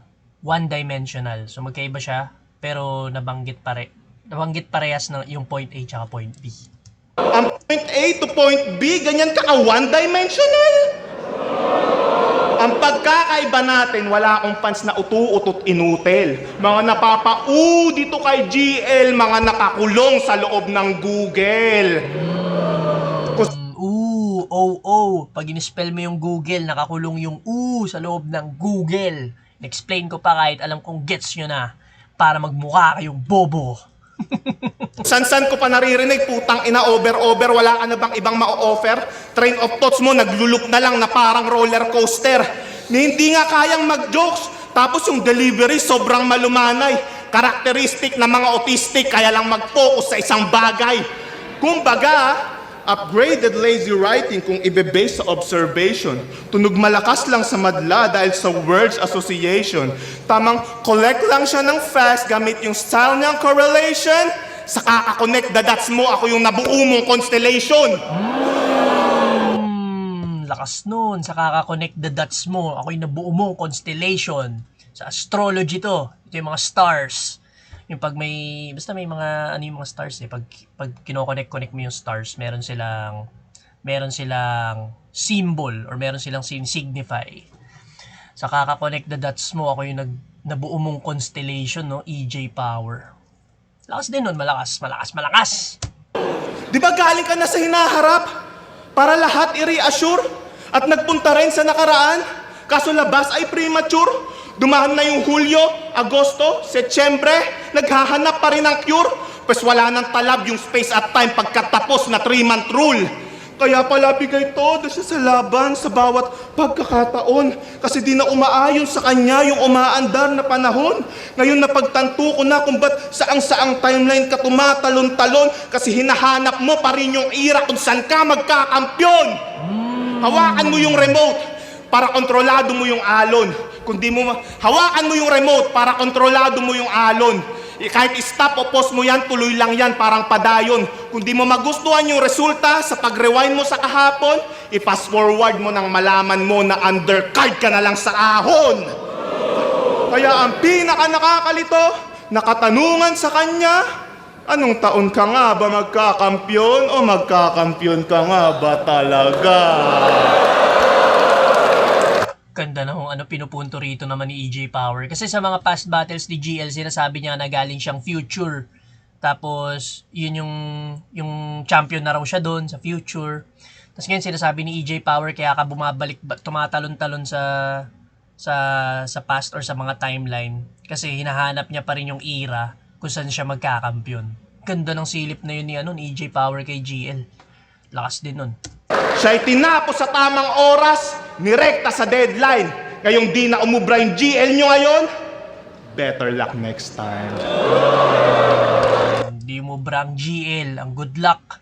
one-dimensional. So magkaiba siya, pero nabanggit parehas ng yung point A tsaka point B. Ang point A to point B, ganyan ka one-dimensional. Ang pagkakaiba natin, wala akong fans na utu-utot inutil. Mga napapa-u dito kay GL, mga nakakulong sa loob ng Google. Pag in-spell mo yung Google, nakakulong yung sa loob ng Google. Explain ko pa kahit alam kong gets nyo na para magmukha kayong bobo. San-san ko pa naririnig, putang ina, over, wala ka na bang ibang ma-offer? Train of thoughts mo, nagluluk na lang na parang roller coaster. Ni hindi nga kayang mag-jokes, tapos yung delivery sobrang malumanay. Karakteristik ng mga autistic, kaya lang mag-focus sa isang bagay. Kumbaga, upgraded lazy writing kung ibe-base sa observation. Tunog malakas lang sa madla dahil sa words association. Tamang collect lang siya ng fast gamit yung style niyang correlation. Sa kaka-connect the dots mo, ako yung nabuo mong constellation. Lakas nun. Sa kaka-connect the dots mo, ako yung nabuo mong constellation. Sa astrology to. Ito yung mga stars. Yung pag may, basta may mga, ano yung mga stars eh. Pag kinoconnect mo yung stars, meron silang symbol or meron silang signify. Sa kaka-connect the dots mo, ako yung nabuo mong constellation, no? EJ Power. Lakas din nun, malakas. Di ba galing ka na sa hinaharap? Para lahat i-reassure? At nagpunta rin sa nakaraan? Kaso labas ay premature? Dumaan na yung Hulyo, Agosto, Setyembre, naghahanap pa rin ng cure? Pues wala nang talab yung space at time pagkatapos na 3-month rule. Kaya pala bigay todo siya sa laban sa bawat pagkakataon. Kasi di na umaayon sa kanya yung umaandar na panahon. Ngayon napagtanto ko na kung ba't saang-saang timeline ka tumatalon-talon. Kasi hinahanap mo pa rin yung era kung saan ka magkakampyon. Hawakan mo yung remote para kontrolado mo yung alon. Hawakan mo yung remote para kontrolado mo yung alon. Kahit stop o pause mo yan, tuloy lang yan, parang padayon. Kung di mo magustuhan yung resulta sa pag-rewind mo sa kahapon, i-fast forward mo nang malaman mo na undercard ka na lang sa ahon. Kaya ang pinaka nakakalito, nakatanungan sa kanya, anong taon ka nga ba magkakampyon o magkakampyon ka nga ba talaga? Ganda na kung ano pinupunto rito naman ni EJ Power. Kasi sa mga past battles ni GL, sinasabi niya na galing siyang future. Tapos, yun yung champion na raw siya doon sa future. Tapos ngayon sinasabi ni EJ Power, kaya ka bumabalik, tumatalon-talon sa past or sa mga timeline. Kasi hinahanap niya pa rin yung era kung saan siya magkakampyon. Ganda ng silip na yun ni EJ Power kay GL. Lakas din nun. Siya'y tinapos sa tamang oras, nirekta sa deadline. Ngayong di na umubra yung GL nyo ngayon, better luck next time. Hindi mo brang GL, ang good luck.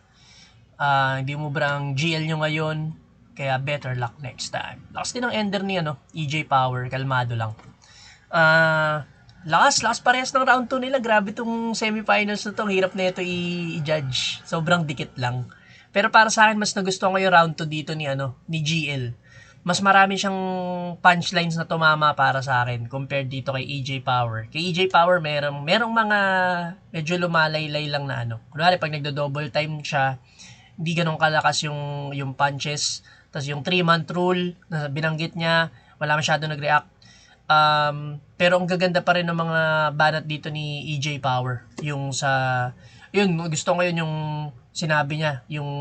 Hindi mo brang GL nyo ngayon, kaya better luck next time. Lakas din ang ender ni EJ Power, kalmado lang. Lakas parehas ng round 2 nila. Grabe tong semifinals na to. Hirap na ito i-judge. Sobrang dikit lang. Pero para sa akin, mas nagustuhan ko yung round 2 dito ni GL. Mas marami siyang punchlines na tumama para sa akin compared dito kay EJ Power. Kay EJ Power, merong mga medyo lumalaylay lang na Kunwari, pag nagdo-double time siya, hindi ganun kalakas yung punches. Tapos yung 3-month rule na binanggit niya, wala masyado nag-react. Pero ang gaganda pa rin ng mga banat dito ni EJ Power. Gusto ko yun yung sinabi niya, yung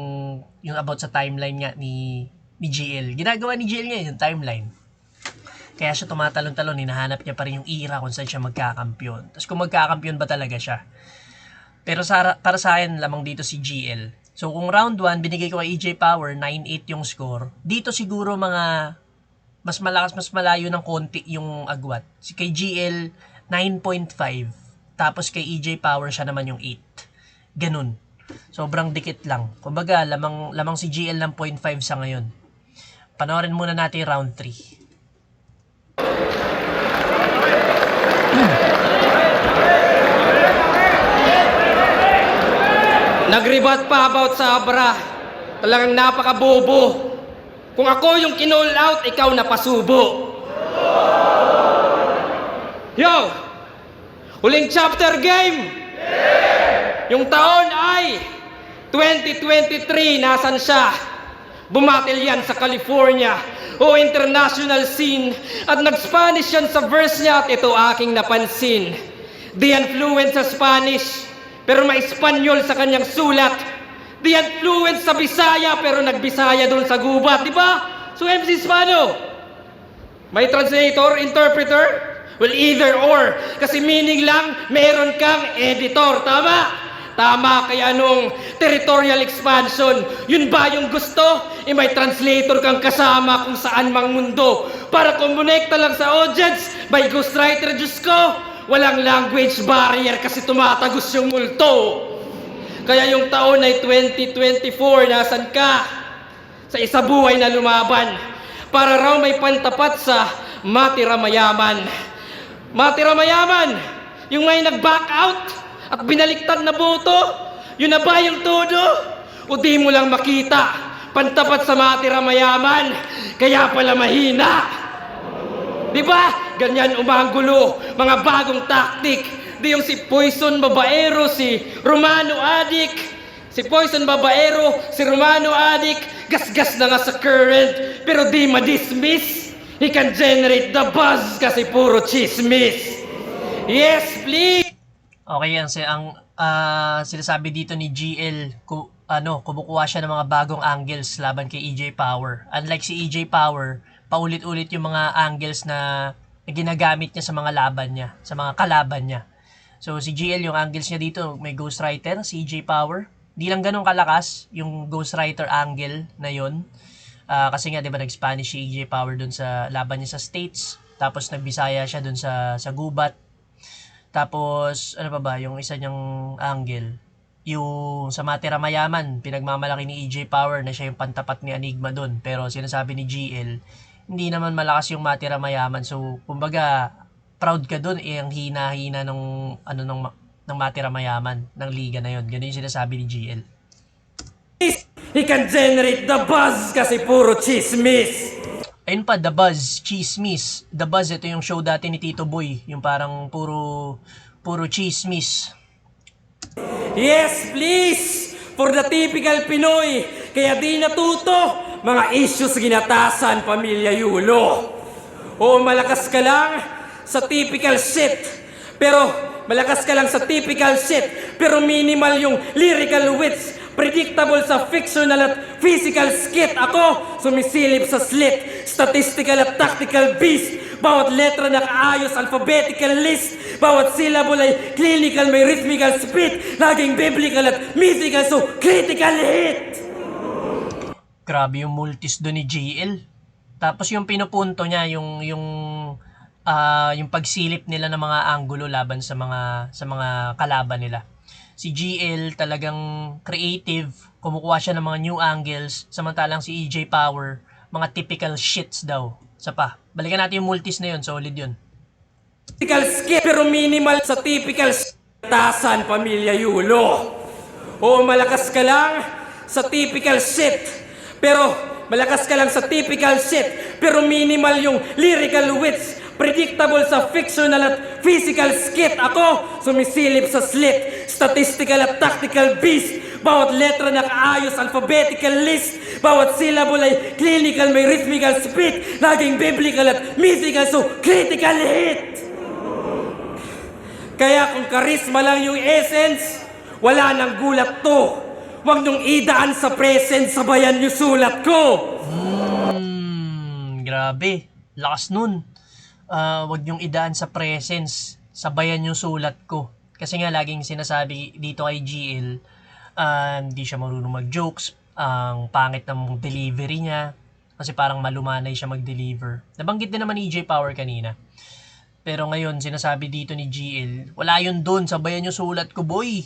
about sa timeline nga ni GL. Ginagawa ni GL ngayon yung timeline. Kaya siya tumatalon-talon, hinahanap niya pa rin yung era kung saan siya magkakampyon. Tapos kung magkakampyon ba talaga siya. Pero para sa akin, lamang dito si GL. So kung round 1, binigay ko kay EJ Power, 9-8 yung score. Dito siguro mga mas malayo ng konti yung agwat. Kay GL, 9.5. Tapos kay EJ Power, siya naman yung 8. Ganun. Sobrang dikit lang. Kumbaga, lamang si GL ng 0.5 sa ngayon. Panoorin muna natin round 3. Nagribat pa about sa Abra. Talagang napakabobo. Kung ako yung kinall out, ikaw napasubo. Yo! Huling chapter game! Yung taon ay 2023, nasan siya? Bumatil yan sa California o international scene at nag-Spanish yan sa verse niya at ito aking napansin. Di yan fluent sa Spanish pero may Espanyol sa kanyang sulat. Di yan fluent sa Bisaya pero nagbisaya doon sa gubat, di ba? So MC Spano, may translator, interpreter? Well, either or. Kasi meaning lang, meron kang editor. Tama? Tama, kaya nung territorial expansion, yun ba yung gusto? May translator kang kasama kung saan mang mundo. Para kumonekta lang sa audience, by ghostwriter, Diyos ko, walang language barrier kasi tumatagos yung multo. Kaya yung taon ay 2024, nasan ka? Sa isa buhay na lumaban. Para raw may pantapat sa matira mayaman. Matira mayaman, yung may nag-back out at binaliktad na boto, yun na ba yung todo? O di mo lang makita, pantapat sa matira mayaman, kaya pala mahina. Di ba? Ganyan umanggulo, mga bagong taktik. Di yung si Poison Babaero, si Romano Addict. Si Poison Babaero, si Romano Addict, gasgas na nga sa current, pero di ma-dismiss. He can generate the buzz kasi puro chismis. Yes, please! Okay yan, ang sinasabi dito ni GL, kumukuha siya ng mga bagong angles laban kay EJ Power. Unlike si EJ Power, paulit-ulit yung mga angles na ginagamit niya sa mga laban niya, sa mga kalaban niya. So si GL, yung angles niya dito, may Ghostwriter, si EJ Power. Di lang ganun kalakas yung Ghostwriter angle na yon. Kasi nga, di ba, nag-Spanish si EJ Power dun sa laban niya sa States. Tapos nag-Bisaya siya dun sa gubat. Tapos, ano pa ba, yung isa niyang angle, yung sa Matira Mayaman, pinagmamalaki ni EJ Power na siya yung pantapat ni Enigma dun. Pero sinasabi ni GL, hindi naman malakas yung Matira Mayaman. So, kumbaga, proud ka dun, ang hina-hina ng Matira Mayaman, ng liga na yun. Ganun yung sinasabi ni GL. He can generate the buzz kasi puro chismis. Ayun pa, The Buzz, Chismis. The Buzz, ito yung show dati ni Tito Boy. Yung parang puro chismis. Yes, please! For the typical Pinoy, kaya di natuto, mga issues ginatasan, pamilya Yulo. O malakas ka lang sa typical shit, pero minimal yung lyrical wits. Predictable sa fictional at physical skit. Ako, sumisilip sa slit. Statistical at tactical beast. Bawat letra nakaayos, alphabetical list. Bawat syllable ay clinical, may rhythmical spit. Laging biblical at mythical, so critical hit. Grabe yung multis doon ni GL. Tapos yung pinupunto niya, yung pagsilip nila ng mga anggulo laban sa mga kalaban nila. Si GL talagang creative, kumukuha siya ng mga new angles, samantalang si EJ Power, mga typical shits daw. Pa. Balikan natin yung multis na yun, solid yun. Typical skit, pero minimal sa typical tasan, pamilya Yulo. O malakas ka lang sa typical shit, pero minimal yung lyrical wits. Predictable sa fictional at physical skit. Ako, sumisilip sa slit. Statistical at tactical beast. Bawat letra nakaayos, alphabetical list. Bawat syllable ay clinical, may rhythmical spit. Laging biblical at mythical, so critical hit. Kaya kung charisma lang yung essence, wala nang gulat to. Huwag niyong idaan sa present, sabayan niyo sulat ko. Grabe, lakas nun. Wag niyong idaan sa presence, sabayan yung sulat ko. Kasi nga laging sinasabi dito kay GL, hindi siya marunong mag-jokes, ang pangit ng delivery niya, kasi parang malumanay siya mag-deliver. Nabanggit din naman ni EJ Power kanina. Pero ngayon, sinasabi dito ni GL, wala yun doon, sabayan yung sulat ko, boy.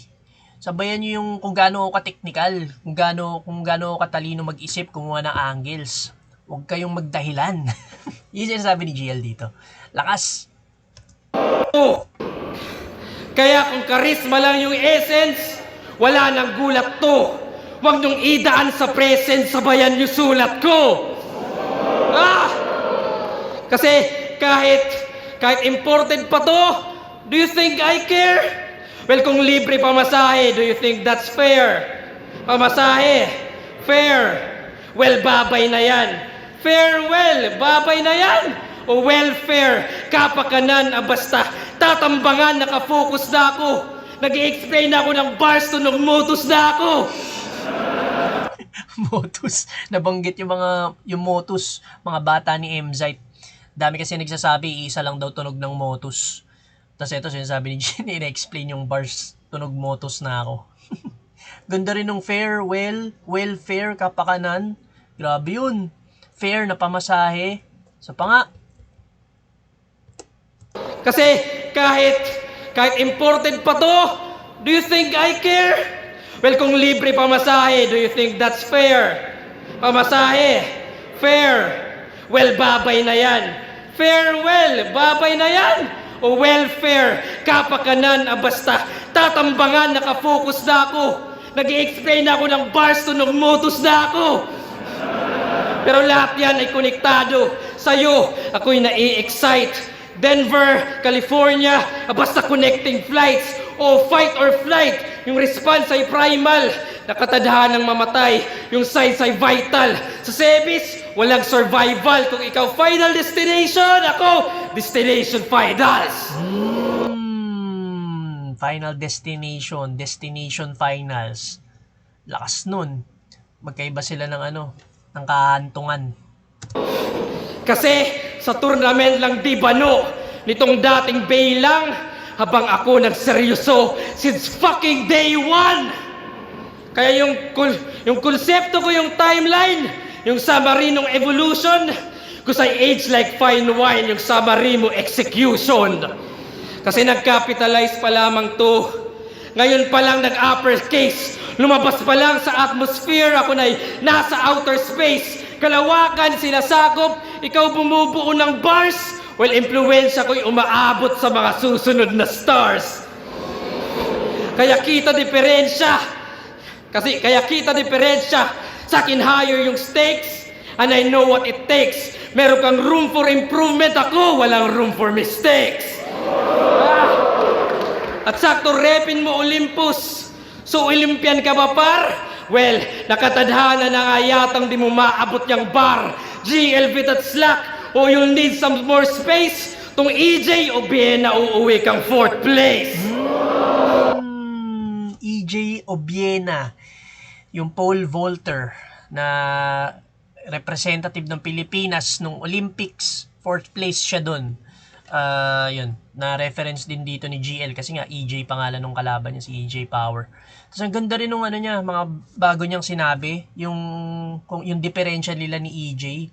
Sabayan nyo yung kung gaano ka-technical, kung gaano katalino mag-isip, kumuha ng angles. Huwag kayong magdahilan. Yun sinasabi ni GL dito. Lakas. Kaya kung charisma lang yung essence, Wala nang gulat to. Huwag niyong idaan sa present, sabayan niyo sulat ko. Kasi kahit imported pa to, do you think I care? Well, kung libre pamasahe, do you think that's fair? Pamasahe, fair. Well, babay na yan. Farewell, babay na yan. O welfare, kapakanan, basta tatambangan, nakafocus na ako. Nag-i-explain ako ng bars, tunog motus na ako. Motus. Nabanggit yung motus, mga bata ni Mzite. Dami kasi nagsasabi, isa lang daw tunog ng motus. Tapos ito, sinasabi ni Jenny, na-explain yung bars, tunog motus na ako. Ganda rin ng farewell, welfare, kapakanan. Grabe yun. Fair na pamasahe. Sa pa nga. Kasi kahit imported pa to, do you think I care? Well, kung libre pamasahe, do you think that's fair? Pamasahe, fair. Well, babay na yan. Farewell, babay na yan. O welfare, kapakanan, basta tatambangan, nakafocus na ako. Nag-i-explain ako ng bars, tunog motus na ako. Pero lahat yan ay konektado. Sa'yo, ako'y nai-excite. Denver, California, basta connecting flights. O fight or flight, yung response ay primal. Nakatadhanang mamatay, yung signs ay vital. Sa service, walang survival. Kung ikaw final destination, ako destination finals. Final destination, destination finals. Lakas nun. Magkaiba sila ng ng kahantungan. Kasi sa tournament lang di bano, nitong dating Bailang, habang ako nagseryoso since fucking day one. Kaya yung konsepto ko, yung timeline, yung summary ng evolution, because I age like fine wine, yung summary mo execution. Kasi nag-capitalize pa lamang to. Ngayon pa lang nag-uppercase. Lumabas pa lang sa atmosphere, ako na'y nasa outer space. Kalawakan, sinasakop, ikaw bumubuo ng bars. Well, influensya ko'y umaabot sa mga susunod na stars. Kaya kita diferensya. Sa akin higher yung stakes, and I know what it takes. Meron kang room for improvement, ako walang room for mistakes. At sakto repin mo Olympus. So Olympian ka ba par? Well, nakatadhana na nga yatang di mo maabot yung bar. GL fit at slack, o you'll need some more space. Tung EJ o Vienna, uuwi kang 4th place. EJ Obiena, yung pole vaulter na representative ng Pilipinas nung Olympics, 4th place siya doon. Yun, na reference din dito ni GL kasi nga EJ pangalan ng kalaban niya, si EJ Power. Tapos ang ganda rin ng niya, mga bago niyang sinabi, yung differential nila ni EJ.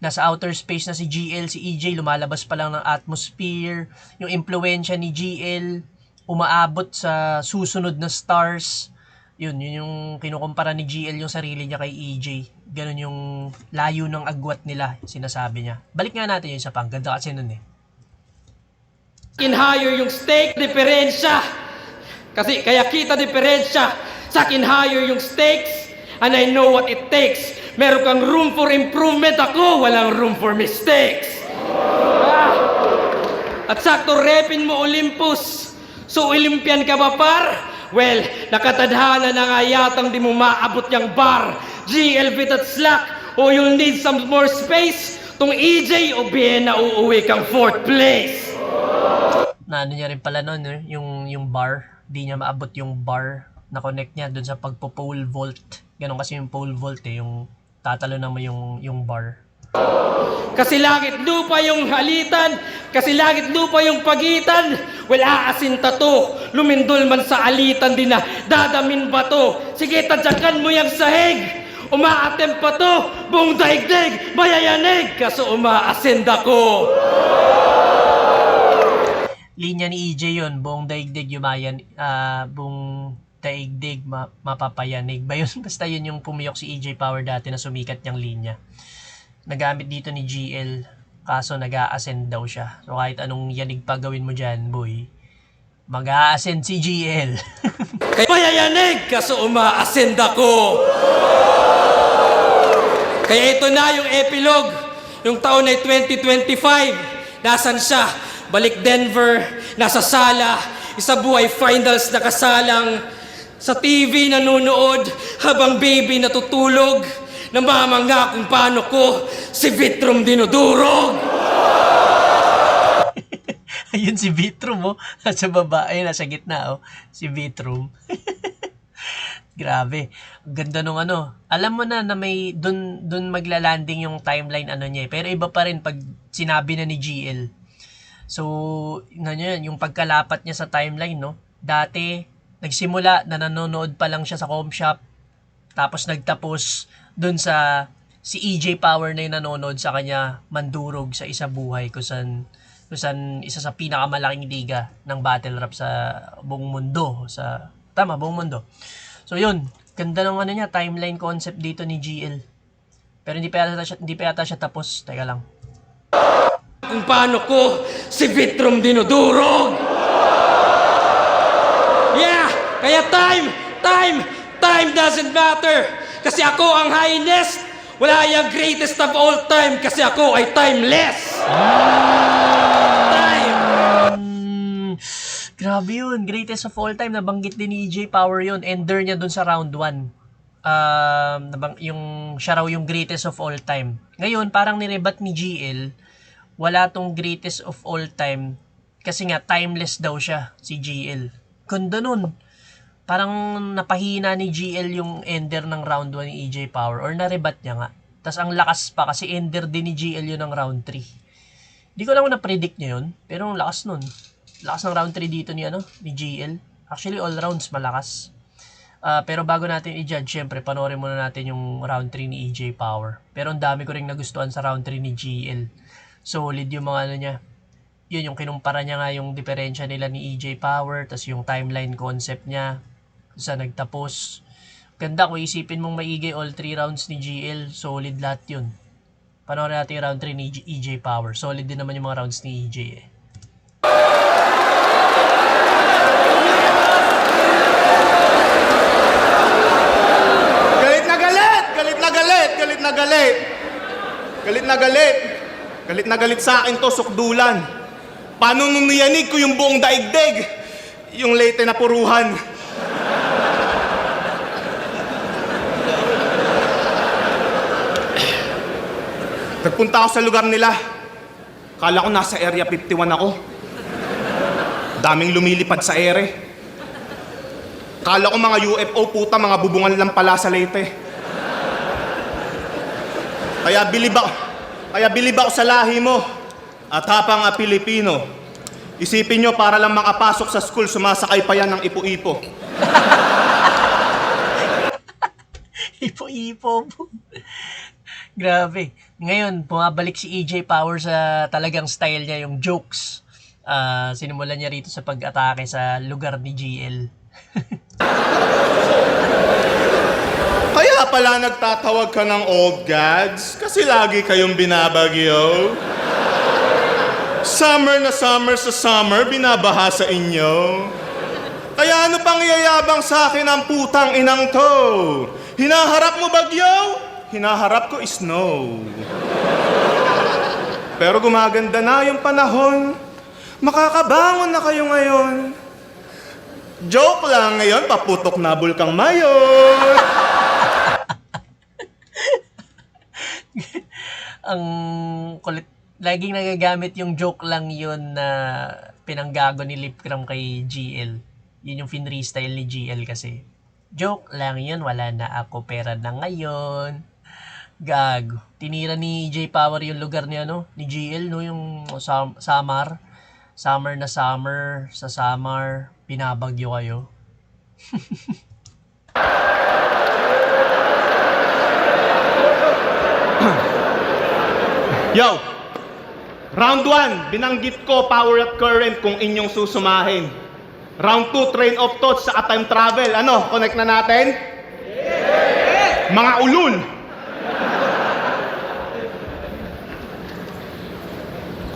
Nasa outer space na si GL, si EJ lumalabas pa lang ng atmosphere, yung impluwensya ni GL umaabot sa susunod na stars. Yun yung kinukumpara ni GL yung sarili niya kay EJ. Ganun yung layo ng agwat nila, sinasabi niya. Balik nga natin yung isa pang, ganda kasi nun eh. In higher yung stake, diferensya. Kaya kita diferensya. Sa akin higher yung stakes, and I know what it takes. Meron kang room for improvement, ako walang room for mistakes. At sakto repin mo Olympus. So Olympian ka ba par? Well, nakatadhana na nga yatang di mo maabot yung bar. GL fit at slack, o you'll need some more space. Tung EJ o Vienna, uuwi kang 4th place. Na niya rin pala nun, yung bar, di niya maabot yung bar na connect niya dun sa pagpo-pole vault. Ganon kasi yung pole vault yung tatalo naman yung bar. Kasi langit lupa yung halitan, kasi langit lupa yung pagitan. Well, aasin tato, lumindol man sa alitan, din na dadamin ba to? Sige, tadyakan mo yung sahig. Umaatem pa to, buong daigdig, mayayanig, kaso umaasin ako. Linya ni EJ yun, buong daigdig yumayan, buong daigdig mapapayanig. Ba yun? Basta yun yung pumiyok si EJ Power dati na sumikat niyang linya. Nagamit dito ni GL, kaso nag-a-ascend daw siya. So kahit anong yanig pa gawin mo dyan, boy, mag-a-ascend si GL. Kaya mayayanig ka sa umaasin ako. Kaya ito na yung epilogue. Yung taon ay 2025. Nasaan siya? Balik Denver, nasa sala, isa buhay finals nakasalang. Sa TV nanonood habang baby natutulog. Namamanga kung paano ko si Vitrom dinudurog. Ayun si Vitrum, oh. Nasa baba, ay nasa gitna, oh. Si Vitrum. Grabe. Ang ganda nung ano. Alam mo na may dun magla-landing yung timeline ano niya. Pero iba pa rin pag sinabi na ni GL. So, ano yun, yung pagkalapat niya sa timeline, no? Dati, nagsimula na nanonood pa lang siya sa home shop. Tapos nagtapos dun sa si EJ Power na yung nanonood sa kanya mandurog sa isa buhay kung saan isa sa pinakamalaking liga ng battle rap sa buong mundo. Buong mundo. So yun, ganda ng ano niya, timeline concept dito ni GL. Pero hindi pa yata siya tapos. Teka lang. Kung paano ko si Vitrom dinudurog. Yeah! Kaya time doesn't matter. Kasi ako ang highest. Wala yung greatest of all time kasi ako ay timeless. Grabe yun. Greatest of all time. Nabanggit din ni EJ Power yun. Ender niya dun sa round 1. Siya raw yung greatest of all time. Ngayon, parang nirebat ni GL, wala tong greatest of all time. Kasi nga, timeless daw siya, si GL. Ganda nun. Parang napahina ni GL yung ender ng round 1 ni EJ Power. Or narebat niya nga. Tas ang lakas pa kasi ender din ni GL yun ng round 3. Hindi ko lang na-predict niya yun. Pero ang lakas nun. Lakas ng round 3 dito ni GL. Actually, all rounds malakas. Pero bago natin i-judge, syempre, panoorin muna natin yung round 3 ni EJ Power. Pero ang dami ko rin nagustuhan sa round 3 ni GL. Solid yung mga ano niya. Yun, yung kinumpara niya nga yung diferensya nila ni EJ Power, tas yung timeline concept niya, sa nagtapos. Ganda kung isipin mong maigay all 3 rounds ni GL, solid lahat yun. Panoorin natin yung round 3 ni EJ Power. Solid din naman yung mga rounds ni EJ eh. Galit na galit sa akin to, sukdulan. Paano nung niyanig ko yung buong daigdig? Yung late na puruhan. Nagpunta ako sa lugar nila. Kala ko nasa Area 51 ako. Daming lumilipad sa ere. Kala ko mga UFO puta, mga bubungan lang pala sa Leyte. Kaya bilib ako sa lahi mo. At hapang Pilipino, isipin nyo para lang makapasok sa school, sumasakay pa yan ng ipo-ipo. Ipo-ipo. Grabe. Ngayon, bumabalik si EJ Power sa talagang style niya, yung jokes. Sinimulan niya rito sa pag-atake sa lugar ni GL. Kaya pala nagtatawag ka ng old gods kasi lagi kayong binabagyo. Summer na summer sa summer, binabaha sa inyo. Kaya ano pang iyayabang sa akin ang putang inang to? Hinaharap mo bagyo? Hinaharap ko snow. Pero gumaganda na yung panahon. Makakabangon na kayo ngayon. Joke lang, ngayon paputok na bulkang mayon. Ang kulit. Laging nagagamit yung joke lang yun na pinanggago ni Lipcram kay GL. Yun yung finrestyle ni GL kasi. Joke lang yun, wala na ako pera na ngayon. Gago. Tinira ni J Power yung lugar ni ni GL, no, yung Samar. Summer na summer, sa Samar, pinabagyo kayo. Yo! Round 1, binanggit ko power at current kung inyong susumahin. Round 2, train of thought sa time travel. Ano, connect na natin? Yes! Mga ulul!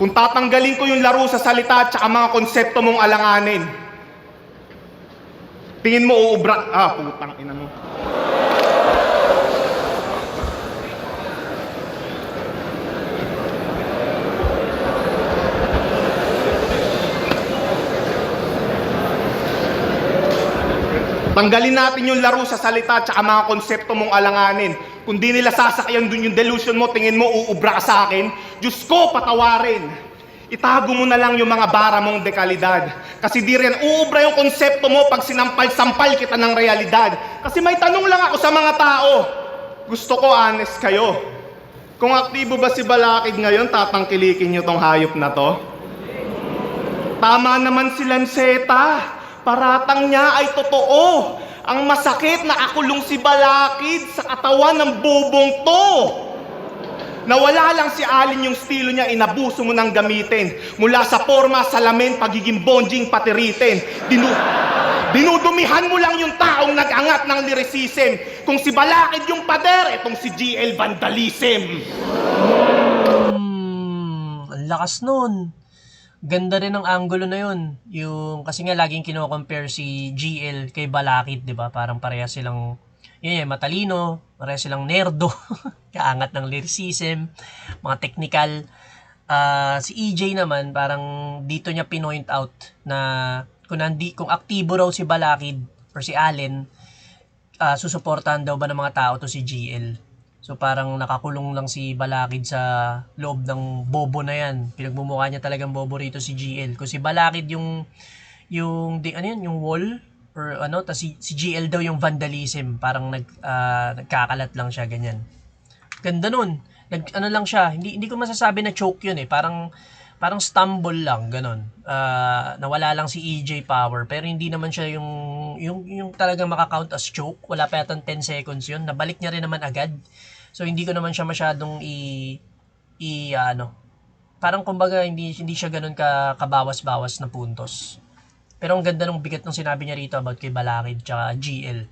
Kung tatanggalin ko yung laro sa salita at saka mga konsepto mong alanganin. Tingin mo uubra? Putang ina mo. Tanggalin natin yung laro sa salita at mga konsepto mong alanganin. Kung di nila sasakyan dun yung delusion mo, tingin mo uubra ka sa akin? Diyos ko, patawarin. Itago mo na lang yung mga bara mong dekalidad. Kasi di rin uubra yung konsepto mo pag sinampal-sampal kita ng realidad. Kasi may tanong lang ako sa mga tao. Gusto ko honest kayo. Kung aktibo ba si Balakid ngayon, tatangkilikin nyo tong hayop na to? Tama naman si Lanceta. Paratang niya ay totoo. Ang masakit na akulong si Balakid sa katawan ng bobong to. Nawala lang si Alin yung estilo niya, inabuso mo ng gamitin. Mula sa forma, salamin, pagiging bonjing, patiritin. Dinudumihan mo lang yung taong nag-angat ng lyricism. Kung si Balakid yung pader, itong si GL vandalism. Ang lakas nun. Ganda rin ang angulo na yun. Yung, kasi nga laging kino-compare si GL kay Balakid, di ba? Parang pareha silang, matalino, pareha silang nerdo, kaangat ng lyricism, mga technical. Si EJ naman, parang dito niya pinoint out na kung aktibo raw si Balakid or si Allen, susuportahan daw ba ng mga tao to si GL. So parang nakakulong lang si Balakid sa loob ng bobo na yan. Pinagmumukha niya talagang bobo rito si GL. Kung si Balakid yung wall or tas si GL daw yung vandalism, parang nagkakalat lang siya ganyan. Ganda nun. Lang siya, hindi ko masasabi na choke yun eh. Parang stumble lang ganon. Nawala lang si EJ Power pero hindi naman siya yung talagang makakount as choke. Wala pa yatang 10 seconds yun. Nabalik niya rin naman agad. So hindi ko naman siya masyadong parang kumbaga hindi siya ganun kabawas-bawas na puntos. Pero ang ganda ng bigat ng sinabi niya rito about kay Balakid tsaka GL.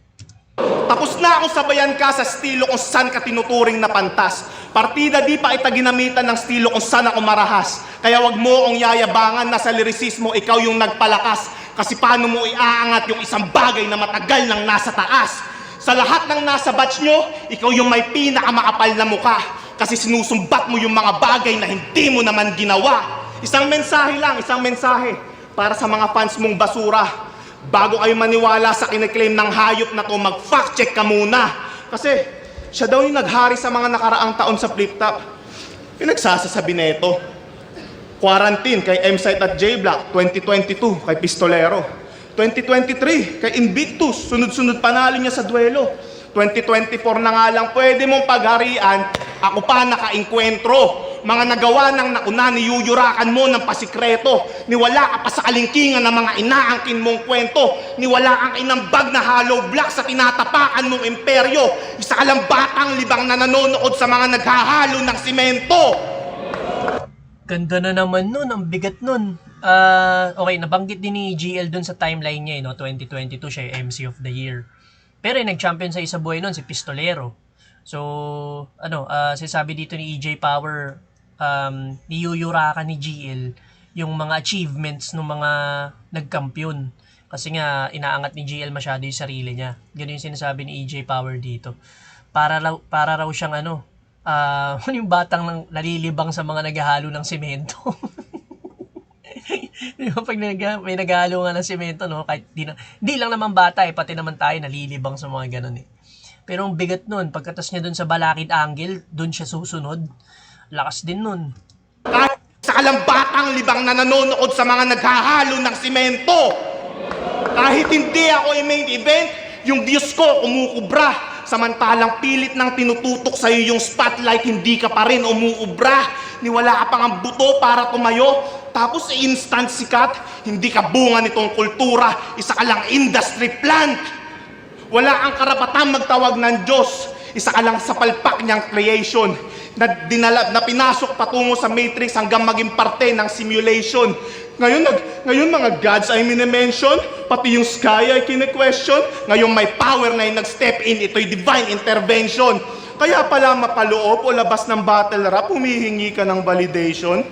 Tapos na akong sabayan ka sa estilo kung saan ka tinuturing na pantas. Partida di pa kita ginamitan ng estilo kung saan ako marahas. Kaya wag mo akong yayabangan na sa lirisismo ikaw yung nagpalakas. Kasi paano mo iaangat yung isang bagay na matagal nang nasa taas? Sa lahat ng nasa batch nyo, ikaw yung may pinakamakapal na muka. Kasi sinusumbat mo yung mga bagay na hindi mo naman ginawa. Isang mensahe para sa mga fans mong basura. Bago kayo maniwala sa kiniklaim ng hayop na to, mag-fact check ka muna. Kasi siya daw yung naghari sa mga nakaraang taon sa Flip Top. Yung nagsasasabi neto. Quarantine kay M-Site at J-Block, 2022 kay Pistolero. 2023 kay Invictus, sunod-sunod panalo niya sa duelo. 2024 na nga lang pwede mong pagharian, ako pa naka-inkwentro. Mga nagawa ng nauna, niyuyurakan mo ng pasikreto. Niwala ka pa sa kalingkingan ng mga inaangkin mong kwento. Niwala kang inambag na hollow block sa tinatapakan mong imperyo. Isa ka lang batang libang na nanonood sa mga naghahalo ng simento. Ganda na naman nun, ang bigat nun. Okay, nabanggit din ni GL dun sa timeline niya, 2022 siya yung MC of the Year. Pero yung nag-champion sa isa buhay nun, si Pistolero. So, sinasabi dito ni EJ Power, niyuyurakan ni GL yung mga achievements ng mga nagkampiyon. Kasi nga, inaangat ni GL masyado yung sarili niya. Ganun yung sinasabi ni EJ Power dito. Para raw siyang yung batang nalilibang sa mga naghahalo ng semento. Di ba, pag may naghahalo nga ng semento, kahit hindi lang naman bata pati naman tayo nalilibang sa mga ganun Pero ang bigat nun, pagkatas niya dun sa Balakid angle, dun siya susunod. Lakas din nun. Kahit sa kalambatang libang na nanonood sa mga naghahalo ng simento. Kahit hindi ako yung main event, yung Diyos ko kumukubra. Samantalang pilit nang tinututok sa'yo yung spotlight, hindi ka pa rin umuubra. Niwala ka pang ang buto para tumayo. Tapos instant sikat, hindi ka bunga nitong kultura. Isa ka lang industry plant. Wala ang karapatang magtawag ng Diyos. Isa ka lang sa palpak niyang creation na pinasok patungo sa matrix hanggang maging parte ng simulation. Ngayon mga gods ay minimension, pati yung sky ay kine-question. Ngayon may power na yung nag-step in, ito'y divine intervention. Kaya pala mapaloob o labas ng battle rap, humihingi ka ng validation.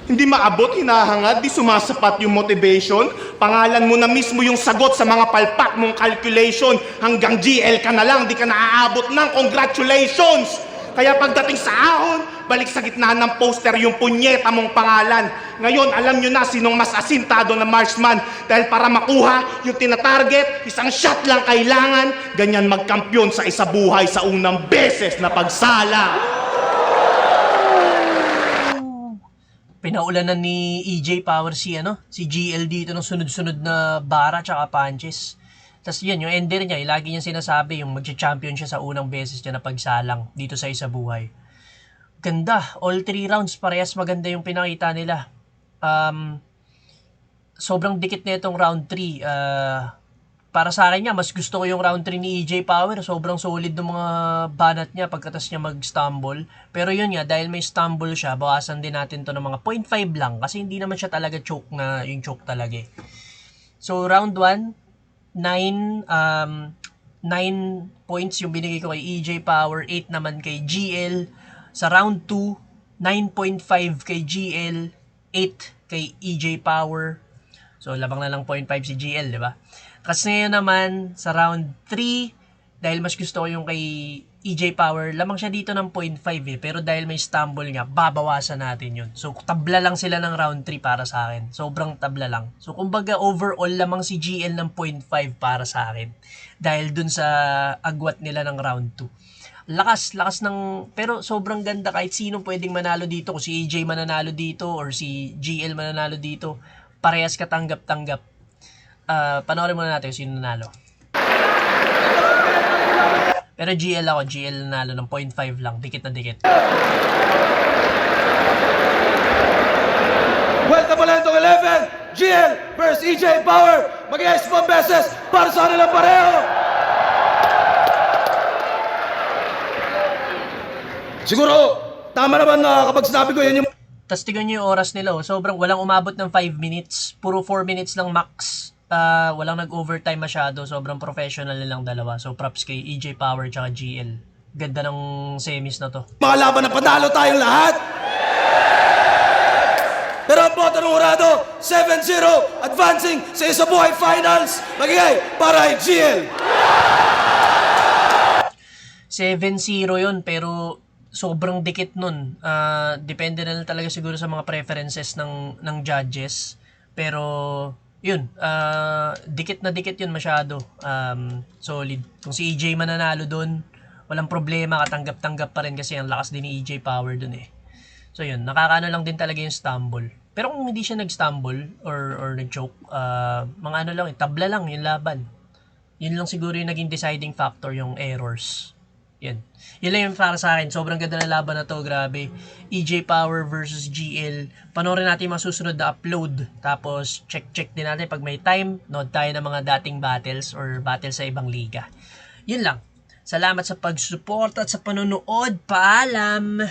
Hindi maabot, hinahangad, di sumasapat yung motivation. Pangalan mo na mismo yung sagot sa mga palpak mong calculation. Hanggang GL ka na lang, di ka naaabot ng congratulations! Kaya pagdating sa ahon, balik sa gitna ng poster yung punyeta mong pangalan. Ngayon, alam nyo na sinong mas asintado na marksman. Dahil para makuha yung tinatarget, isang shot lang kailangan. Ganyan magkampiyon sa isa buhay sa unang beses na pagsala. Pinaulanan ni EJ Power si GL dito ng sunod-sunod na bara tsaka punches. Tapos yun, yung ender niya, lagi niyang sinasabi yung magcha-champion siya sa unang beses niya na pagsalang dito sa isa buhay. Ganda, all 3 rounds parehas maganda yung pinakita nila. Sobrang dikit na itong round 3. Para sa akin mas gusto ko yung round 3 ni EJ Power. Sobrang solid ng mga banat niya pagkatas niya mag-stumble. Pero yun nga, dahil may stumble siya, bawasan din natin to ng mga 0.5 lang. Kasi hindi naman siya talaga choke na yung choke talaga eh. So round 1, 9 points yung binigay ko kay EJ Power, 8 naman kay GL. Sa round 2, 9.5 kay GL, 8 kay EJ Power. So labang na lang 0.5 si GL, di ba? Kasi ngayon naman, sa round 3, dahil mas gusto ko yung kay EJ Power, lamang siya dito ng 0.5 eh. Pero dahil may stumble nga, babawasan natin yun. So, tabla lang sila ng round 3 para sa akin. Sobrang tabla lang. So, kumbaga, overall, lamang si GL ng 0.5 para sa akin. Dahil dun sa agwat nila ng round 2. Lakas ng, pero sobrang ganda kahit sino pwedeng manalo dito. Kung si EJ mananalo dito or si GL mananalo dito, parehas katanggap-tanggap. Panoorin muna natin kung sino nanalo. Pero GL nanalo ng 0.5 lang, dikit na dikit. Welcome ulit itong 11, GL versus EJ Power. Mag-iayos po ang beses para sa kanilang pareho. Siguro, tama naman na kapag sinabi ko yan yung... Tapos tignan nyo yung oras nila. Sobrang walang umabot ng 5 minutes. Puro 4 minutes lang max. Walang nag-overtime masyado. Sobrang professional nilang dalawa. So props kay EJ Power tsaka GL. Ganda ng semis na to. Mga laban na panalo tayong lahat. Pero ang boto ng Hurado, 7-0, advancing sa isa buhay finals. Magigay para kay GL. 7-0 yun, pero sobrang dikit nun. Depende na lang talaga siguro sa mga preferences ng judges. Pero yun, dikit na dikit yun masyado. Solid. Kung si EJ mananalo dun, walang problema, katanggap-tanggap pa rin kasi ang lakas din ni EJ Power dun eh. So yun, nakakaano lang din talaga yung stumble. Pero kung hindi siya nag-stumble or nag-choke, mga ano lang, tabla lang yung laban. Yun lang siguro yung naging deciding factor, yung errors. Yan. Yun lang yung para sa akin. Sobrang ganda na laban na to. Grabe. EJ Power versus GL. Panoorin natin yung mga susunod na upload. Tapos, check din natin pag may time. Nood tayo ng mga dating battles or battles sa ibang liga. Yun lang. Salamat sa pag-support at sa panonood. Paalam!